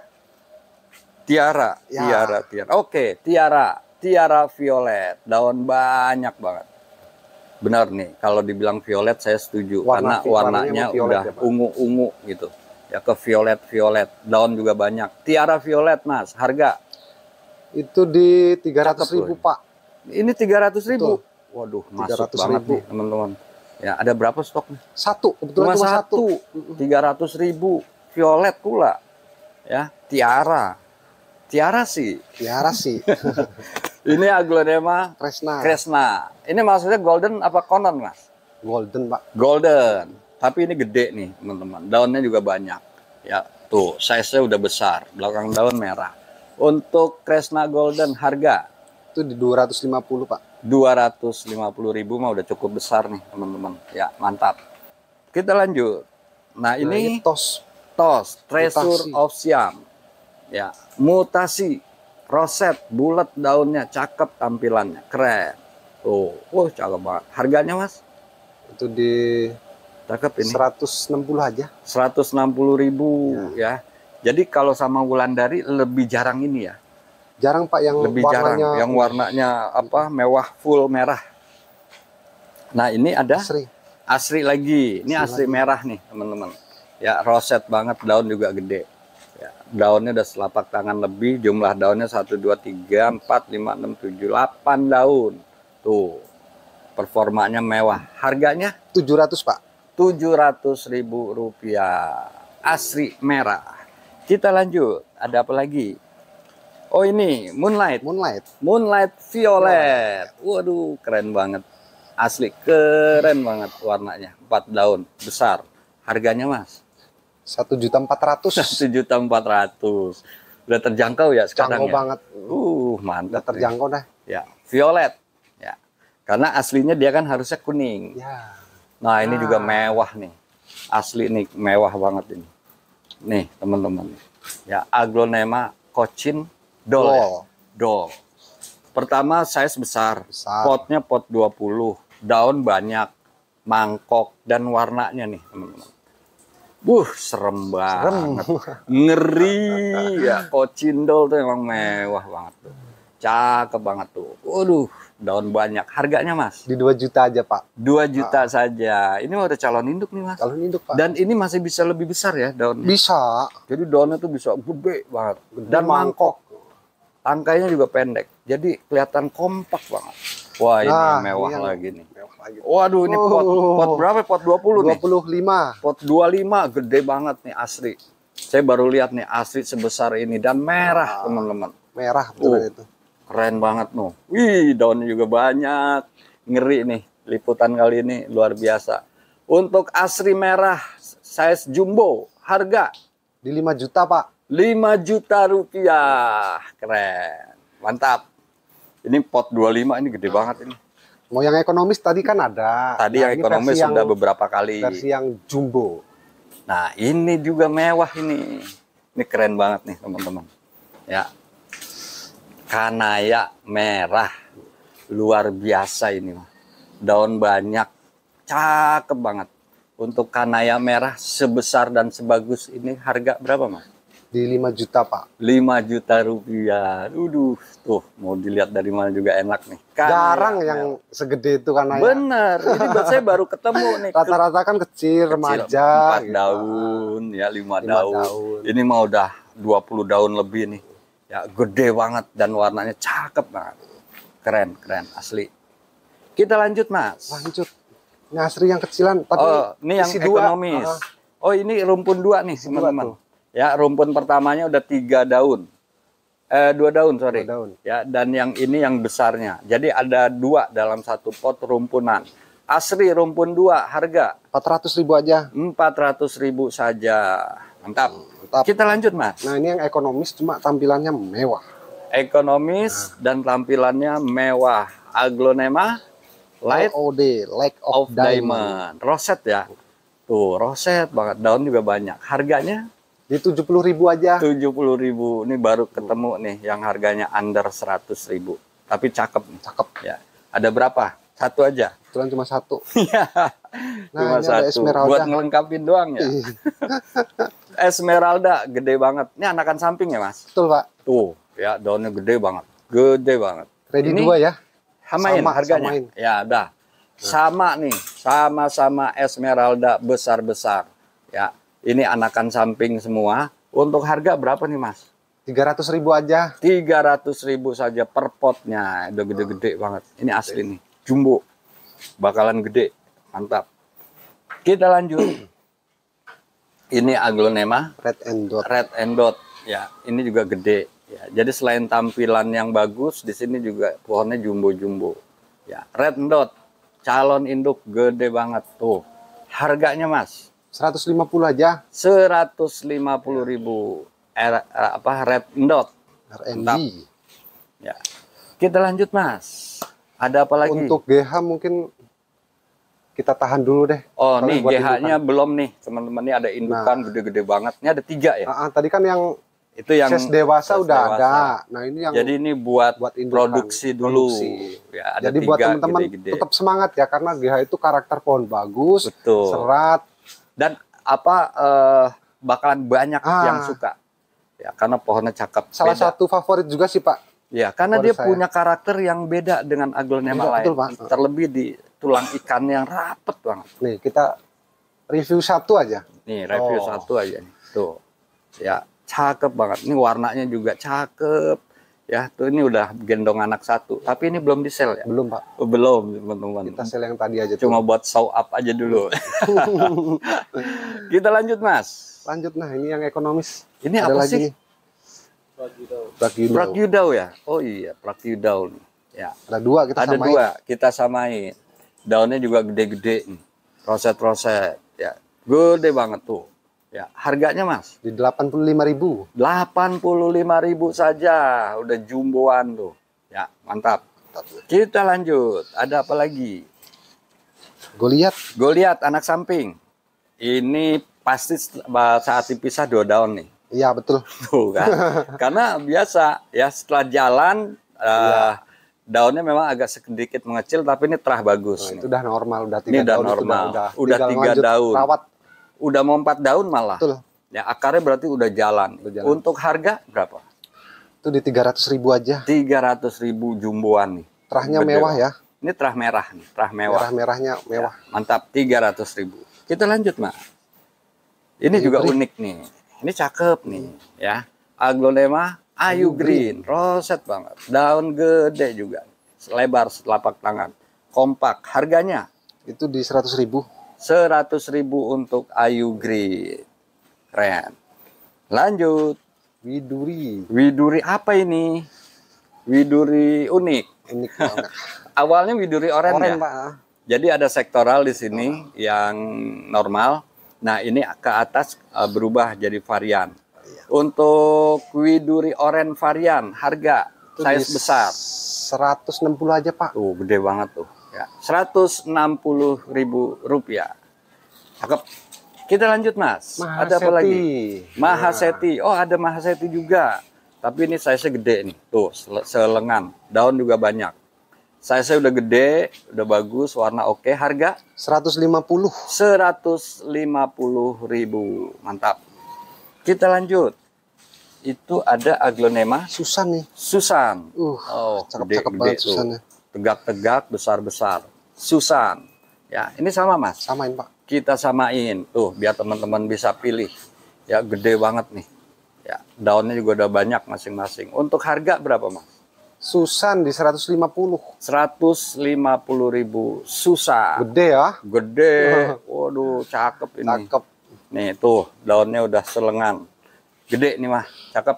[SPEAKER 1] Tiara.
[SPEAKER 2] Ya.
[SPEAKER 1] Tiara. Oke, Tiara violet. Daun banyak banget. Benar nih, kalau dibilang violet saya setuju.
[SPEAKER 2] Warnanya
[SPEAKER 1] karena warnanya
[SPEAKER 2] violet
[SPEAKER 1] udah
[SPEAKER 2] ya, Pak?
[SPEAKER 1] ungu-ungu gitu. Ya, ke violet. Daun juga banyak. Tiara violet, Mas. Harga?
[SPEAKER 2] Itu di 300.000,
[SPEAKER 1] Cakep,
[SPEAKER 2] Pak.
[SPEAKER 1] Ini 300.000.
[SPEAKER 2] Betul.
[SPEAKER 1] Waduh, masuk
[SPEAKER 2] 300.000.
[SPEAKER 1] banget nih, teman-teman. Ya, ada berapa stoknya?
[SPEAKER 2] Satu, kebetulan cuma satu.
[SPEAKER 1] 300.000 violet pula. Ya, Tiara sih.
[SPEAKER 2] Tiara sih.
[SPEAKER 1] Ini Aglonema
[SPEAKER 2] Kresna.
[SPEAKER 1] Kresna. Ini maksudnya golden apa konon, Mas?
[SPEAKER 2] Golden, Pak.
[SPEAKER 1] Golden. Tapi ini gede nih, teman-teman. Daunnya juga banyak. Ya, Tuh, size-nya udah besar, belakang daun merah. Untuk Kresna Golden harga
[SPEAKER 2] Itu di 250, Pak.
[SPEAKER 1] 250.000 mah udah cukup besar nih, teman-teman. Ya, mantap. Kita lanjut. Nah,
[SPEAKER 2] Nah,
[SPEAKER 1] ini
[SPEAKER 2] tos.
[SPEAKER 1] Treasure
[SPEAKER 2] Mutasi.
[SPEAKER 1] of Siam. Ya, mutasi. Roset, bulat daunnya, cakep tampilannya, keren. Tuh, cakep banget. Harganya, Mas?
[SPEAKER 2] Itu di
[SPEAKER 1] Cakep ini.
[SPEAKER 2] 160 aja.
[SPEAKER 1] 160.000 ya. Jadi kalau sama Wulandari lebih jarang ini ya.
[SPEAKER 2] Jarang, Pak, yang
[SPEAKER 1] Lebih jarang
[SPEAKER 2] warnanya
[SPEAKER 1] yang warnanya apa? Mewah full merah. Nah, ini ada
[SPEAKER 2] asri.
[SPEAKER 1] asri lagi. Ini asri
[SPEAKER 2] Asri lagi.
[SPEAKER 1] merah nih, teman-teman. Ya, roset banget, daun juga gede. Ya, daunnya udah selapak tangan lebih, jumlah daunnya 1 2 3 4 5 6 7 8 daun. Tuh. Performanya mewah. Harganya
[SPEAKER 2] 700, Pak.
[SPEAKER 1] Rp700.000. Asri merah. Kita lanjut. Ada apa lagi? Oh, ini Moonlight. Moonlight Violet. Waduh, keren banget. Asli keren banget warnanya. 4 daun besar. Harganya, Mas?
[SPEAKER 2] 1.400.000.
[SPEAKER 1] 1.400.000. Udah terjangkau ya sekarang
[SPEAKER 2] Jangkau
[SPEAKER 1] ya?
[SPEAKER 2] banget.
[SPEAKER 1] Mantap.
[SPEAKER 2] Udah terjangkau dah.
[SPEAKER 1] Ya, violet. Ya. Karena aslinya dia kan harusnya kuning.
[SPEAKER 2] Ya.
[SPEAKER 1] Nah, ini juga mewah nih. Asli nih, mewah banget ini. Nih, teman-teman. Ya, Aglonema Cochin Doll. Ya? Doll. Pertama, size besar. Potnya pot 20. Daun banyak. Mangkok. Dan warnanya nih, teman-teman. Serem banget. Ngeri ya. Cochin Doll tuh emang mewah banget tuh. Cakep banget tuh. Waduh, daun banyak. Harganya, Mas?
[SPEAKER 2] Di 2 juta aja, Pak.
[SPEAKER 1] 2 juta saja. Ini udah calon induk nih, Mas.
[SPEAKER 2] Calon induk, Pak.
[SPEAKER 1] Dan ini masih bisa lebih besar ya daunnya.
[SPEAKER 2] Bisa.
[SPEAKER 1] Jadi daunnya tuh bisa gede banget. Dan mangkok. Tangkainya juga pendek. Jadi kelihatan kompak banget. Wah, ini mewah lagi nih. Waduh, ini pot berapa? Pot 20 nih?
[SPEAKER 2] 25.
[SPEAKER 1] Pot 25, gede banget nih asli. Saya baru lihat nih asli sebesar ini. Dan merah, teman-teman.
[SPEAKER 2] Merah betul itu.
[SPEAKER 1] Keren banget noh. Wih, daunnya juga banyak. Ngeri nih. Liputan kali ini luar biasa. Untuk asri merah size jumbo, harga
[SPEAKER 2] di 5 juta, Pak.
[SPEAKER 1] 5 juta rupiah. Keren. Mantap. Ini pot 25, ini gede banget ini.
[SPEAKER 2] Mau yang ekonomis tadi kan ada.
[SPEAKER 1] Tadi yang ekonomis sudah beberapa kali.
[SPEAKER 2] Versi yang jumbo.
[SPEAKER 1] Nah, ini juga mewah ini. Ini keren banget nih, teman-teman. Ya. Kanaya merah. Luar biasa ini, mah. Daun banyak. Cakep banget. Untuk kanaya merah sebesar dan sebagus ini harga berapa, Mas?
[SPEAKER 2] Di 5 juta, Pak.
[SPEAKER 1] 5 juta rupiah. Tuh, mau dilihat dari mana juga enak nih.
[SPEAKER 2] Jarang yang segede itu kanaya.
[SPEAKER 1] Bener, ini saya baru ketemu nih.
[SPEAKER 2] Rata-rata kan kecil, remaja.
[SPEAKER 1] 4 daun, ya 5 daun. Ini mah udah 20 daun lebih nih. Ya, gede banget dan warnanya cakep banget. Keren, asli. Kita lanjut, Mas.
[SPEAKER 2] Lanjut. Ini asri yang kecilan. Tapi
[SPEAKER 1] ini yang ekonomis. Oh, ini rumpun 2 nih, teman-teman. Ya, rumpun pertamanya udah 3 daun. 2 daun, sorry.
[SPEAKER 2] 2 daun.
[SPEAKER 1] Ya, dan yang ini yang besarnya. Jadi ada 2 dalam satu pot rumpunan. Asri rumpun 2, harga
[SPEAKER 2] 400.000 aja.
[SPEAKER 1] 400.000 saja. Mantap. Kita lanjut, Mas.
[SPEAKER 2] Nah, ini yang ekonomis cuma tampilannya mewah.
[SPEAKER 1] Ekonomis dan tampilannya mewah. Aglonema Light
[SPEAKER 2] LOD, Lake of Diamond.
[SPEAKER 1] Roset ya. Tuh, roset banget. Daun juga banyak. Harganya
[SPEAKER 2] di 70.000 aja.
[SPEAKER 1] 70.000. Ini baru ketemu nih yang harganya under 100.000. Tapi cakep.
[SPEAKER 2] Cakep.
[SPEAKER 1] Ya. Ada berapa? 1 aja.
[SPEAKER 2] Kebetulan cuma 1.
[SPEAKER 1] Iya.
[SPEAKER 2] Nah,
[SPEAKER 1] cuma 1. Buat ngelengkapin doang ya. Esmeralda gede banget. Ini anakan samping ya, Mas?
[SPEAKER 2] Betul, Pak.
[SPEAKER 1] Tuh, ya daunnya gede banget. Gede banget.
[SPEAKER 2] Ready ini 2 ya.
[SPEAKER 1] Samain harganya. Samain. Ya, udah. Sama nih, sama-sama Esmeralda besar-besar. Ya. Ini anakan samping semua. Untuk harga berapa nih, Mas?
[SPEAKER 2] 300.000 aja.
[SPEAKER 1] 300.000 saja per potnya. Udah gede-gede banget. Ini asli nih. Jumbo. Bakalan gede. Mantap. Kita lanjut. Ini Aglonema.
[SPEAKER 2] Red and Dot.
[SPEAKER 1] Ya, ini juga gede. Ya, jadi selain tampilan yang bagus, di sini juga pohonnya jumbo-jumbo. Ya, Red and Dot. Calon induk gede banget. Tuh. Harganya, Mas?
[SPEAKER 2] 150 aja.
[SPEAKER 1] 150.000 red dot.
[SPEAKER 2] RNG.
[SPEAKER 1] Ya. Kita lanjut Mas. Ada apa lagi?
[SPEAKER 2] Untuk GH mungkin kita tahan dulu deh.
[SPEAKER 1] Oh,
[SPEAKER 2] Kalau
[SPEAKER 1] nih
[SPEAKER 2] buat
[SPEAKER 1] GH-nya
[SPEAKER 2] indukan.
[SPEAKER 1] belum nih, teman-teman. Ini ada indukan gede-gede banget. Ini ada 3 ya.
[SPEAKER 2] Tadi kan yang
[SPEAKER 1] Itu yang
[SPEAKER 2] size dewasa
[SPEAKER 1] size
[SPEAKER 2] udah
[SPEAKER 1] dewasa.
[SPEAKER 2] ada. Nah, ini yang
[SPEAKER 1] Jadi ini buat
[SPEAKER 2] indukan,
[SPEAKER 1] produksi dulu.
[SPEAKER 2] produksi.
[SPEAKER 1] Ya, ada
[SPEAKER 2] Jadi buat
[SPEAKER 1] 3
[SPEAKER 2] teman-teman
[SPEAKER 1] gede-gede.
[SPEAKER 2] tetap semangat ya, karena GH itu karakter pohon bagus,
[SPEAKER 1] Betul.
[SPEAKER 2] serat.
[SPEAKER 1] Dan bakalan banyak yang suka. Ya, karena pohonnya cakep.
[SPEAKER 2] Salah
[SPEAKER 1] beda.
[SPEAKER 2] satu favorit juga sih, Pak.
[SPEAKER 1] Ya, karena
[SPEAKER 2] favorit
[SPEAKER 1] dia
[SPEAKER 2] saya.
[SPEAKER 1] punya karakter yang beda dengan aglonema
[SPEAKER 2] Beda,
[SPEAKER 1] lain.
[SPEAKER 2] betul, Pak.
[SPEAKER 1] Terlebih di tulang ikan yang rapet banget.
[SPEAKER 2] Nih, kita review satu aja.
[SPEAKER 1] Nih, review satu aja nih. Tuh. Ya, cakep banget. Ini warnanya juga cakep. Ya, tuh ini udah gendong anak 1. Tapi ini belum di sel ya?
[SPEAKER 2] Belum, Pak.
[SPEAKER 1] Oh, belum, teman-teman.
[SPEAKER 2] Kita sel yang tadi aja.
[SPEAKER 1] Cuma buat show up aja dulu. Kita lanjut, Mas.
[SPEAKER 2] Lanjut, nah ini yang ekonomis.
[SPEAKER 1] Ini
[SPEAKER 2] Ada
[SPEAKER 1] apa
[SPEAKER 2] lagi
[SPEAKER 1] sih?
[SPEAKER 2] nih. Pragyudau.
[SPEAKER 1] Pragyudau ya? Oh iya, Pragyudau nih. Ya.
[SPEAKER 2] Ada 2 kita
[SPEAKER 1] Ada
[SPEAKER 2] samain.
[SPEAKER 1] 2, kita samain. Daunnya juga gede-gede nih. Roset-roset, ya. Gede banget tuh. Ya, harganya Mas
[SPEAKER 2] Di 85.000.
[SPEAKER 1] 85.000 saja, udah jumboan tuh. Ya, mantap. Kita lanjut. Ada apa lagi?
[SPEAKER 2] Goliat.
[SPEAKER 1] Goliat anak samping. Ini pasti saat dipisah 2 daun nih.
[SPEAKER 2] Iya, betul.
[SPEAKER 1] Tuh kan. Karena biasa ya setelah jalan daunnya memang agak sedikit mengecil, tapi ini terah bagus.
[SPEAKER 2] Nah,
[SPEAKER 1] nih.
[SPEAKER 2] itu udah normal, udah 3
[SPEAKER 1] Ini udah
[SPEAKER 2] daun.
[SPEAKER 1] normal. Udah
[SPEAKER 2] tinggal
[SPEAKER 1] 3
[SPEAKER 2] lanjut
[SPEAKER 1] daun.
[SPEAKER 2] Rawat.
[SPEAKER 1] Udah mau 4 daun malah.
[SPEAKER 2] Betul.
[SPEAKER 1] Ya, akarnya berarti udah jalan.
[SPEAKER 2] Udah jalan.
[SPEAKER 1] Untuk harga berapa?
[SPEAKER 2] Itu di 300.000 aja.
[SPEAKER 1] 300.000 jumboan nih.
[SPEAKER 2] Terahnya
[SPEAKER 1] Gede
[SPEAKER 2] mewah
[SPEAKER 1] banget.
[SPEAKER 2] ya.
[SPEAKER 1] Ini terah merah nih, terah mewah.
[SPEAKER 2] Merah-merahnya mewah.
[SPEAKER 1] Ya, mantap, 300.000. Kita lanjut, Mas. Ini juga unik nih. Ini cakep nih, ya. Aglonema Ayu Green, roset banget. Daun gede juga. Lebar setelapak tangan. Kompak. Harganya
[SPEAKER 2] Itu di 100.000.
[SPEAKER 1] 100.000 untuk Ayu Green. Keren. Lanjut.
[SPEAKER 2] Widuri.
[SPEAKER 1] Widuri apa ini? Widuri unik.
[SPEAKER 2] Unik banget.
[SPEAKER 1] Awalnya widuri oren ya.
[SPEAKER 2] Pak.
[SPEAKER 1] Jadi ada sektoral di sini yang normal. Nah, ini ke atas berubah jadi varian. Untuk widuri oren varian, harga
[SPEAKER 2] Itu
[SPEAKER 1] size
[SPEAKER 2] di
[SPEAKER 1] besar.
[SPEAKER 2] 160 aja, Pak.
[SPEAKER 1] Tuh, gede banget tuh. Ya, 160.000 rupiah. Cakep. Kita lanjut, Mas. Ada apa lagi? Mahaseti. Oh, ada Mahaseti juga. Tapi ini size-nya gede nih. Tuh, selengan. Daun juga banyak. Size-nya udah gede, udah bagus, warna oke. Harga
[SPEAKER 2] 150.
[SPEAKER 1] 150.000. Mantap. Kita lanjut. Itu ada aglonema
[SPEAKER 2] Susan nih.
[SPEAKER 1] Susan.
[SPEAKER 2] Oh, cakep-cakep banget
[SPEAKER 1] tuh.
[SPEAKER 2] Susannya.
[SPEAKER 1] Tegak-tegak, besar-besar. Susan. Ya, ini sama, Mas.
[SPEAKER 2] Samain, Pak.
[SPEAKER 1] Kita samain tuh biar teman-teman bisa pilih. Ya, gede banget nih. Ya, daunnya juga udah banyak masing-masing. Untuk harga berapa, Mas?
[SPEAKER 2] Susan di 150.
[SPEAKER 1] 150.000 Susan.
[SPEAKER 2] Gede ya.
[SPEAKER 1] Gede. Waduh, cakep ini.
[SPEAKER 2] Cakep.
[SPEAKER 1] Nih, tuh daunnya udah selengan. Gede nih, mah. Cakep.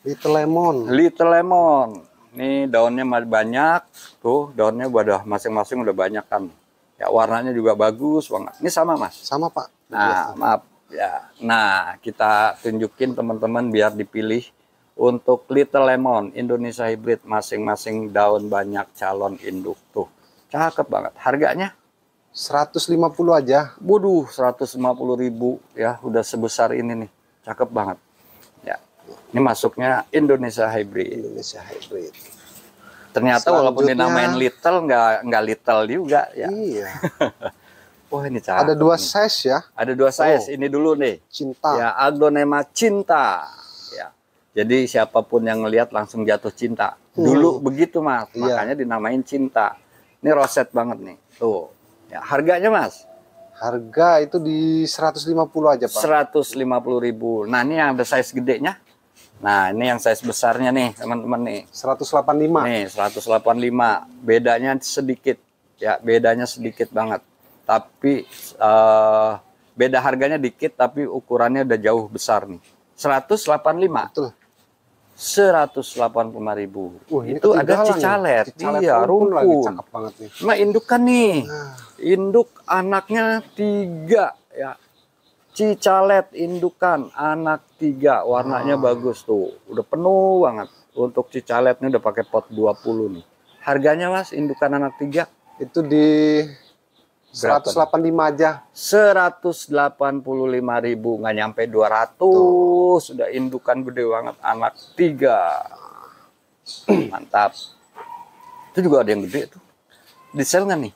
[SPEAKER 2] Little lemon.
[SPEAKER 1] Little lemon. Nih daunnya banyak. Tuh, daunnya udah masing-masing udah banyak kan. Ya, warnanya juga bagus banget. Ini sama, Mas.
[SPEAKER 2] Sama, Pak.
[SPEAKER 1] Nah, maaf ya. Nah, kita tunjukin teman-teman biar dipilih untuk Little Lemon Indonesia Hybrid, masing-masing daun banyak calon induk tuh. Cakep banget. Harganya
[SPEAKER 2] 150 aja.
[SPEAKER 1] waduh, 150.000 ya, udah sebesar ini nih. Cakep banget. Ya. Ini masuknya Indonesia Hybrid.
[SPEAKER 2] Indonesia Hybrid.
[SPEAKER 1] Ternyata walaupun dinamain Little nggak Little juga ya.
[SPEAKER 2] Iya.
[SPEAKER 1] Wah, ini cakep.
[SPEAKER 2] Ada 2
[SPEAKER 1] nih.
[SPEAKER 2] size ya.
[SPEAKER 1] Ada 2 size. Ini dulu nih.
[SPEAKER 2] Cinta.
[SPEAKER 1] Ya, aglonema cinta. Ya. Jadi siapapun yang ngelihat langsung jatuh cinta. Dulu begitu, Mas.
[SPEAKER 2] Iya.
[SPEAKER 1] Makanya dinamain cinta. Ini roset banget nih. Tuh. Ya, harganya, Mas?
[SPEAKER 2] Harga itu di 150 aja, Pak.
[SPEAKER 1] 150.000. Nah, ini yang ada size gedenya. Nah, ini yang size besarnya nih, teman-teman nih.
[SPEAKER 2] 185.
[SPEAKER 1] Nih, 185. Bedanya sedikit. Ya, bedanya sedikit banget. Tapi beda harganya dikit, tapi ukurannya udah jauh besar nih. 185.
[SPEAKER 2] Betul.
[SPEAKER 1] 185.000.
[SPEAKER 2] Ini
[SPEAKER 1] Itu ada
[SPEAKER 2] ketinggalan
[SPEAKER 1] cicalet.
[SPEAKER 2] nih. Cicalet
[SPEAKER 1] Iya,
[SPEAKER 2] rumpun lagi,
[SPEAKER 1] rumpun.
[SPEAKER 2] cakep banget nih.
[SPEAKER 1] Nah, induk kan nih.
[SPEAKER 2] Nah,
[SPEAKER 1] Induk anaknya 3 ya. Cicalet indukan anak 3, warnanya bagus tuh. Udah penuh banget. Untuk cicalet ini udah pakai pot 20 nih. Harganya Mas indukan anak 3?
[SPEAKER 2] Itu di 185 aja.
[SPEAKER 1] 185.000, nggak nyampe 200. Sudah indukan gede banget anak 3. Mantap. Itu juga ada yang gede tuh. Di sel nggak nih?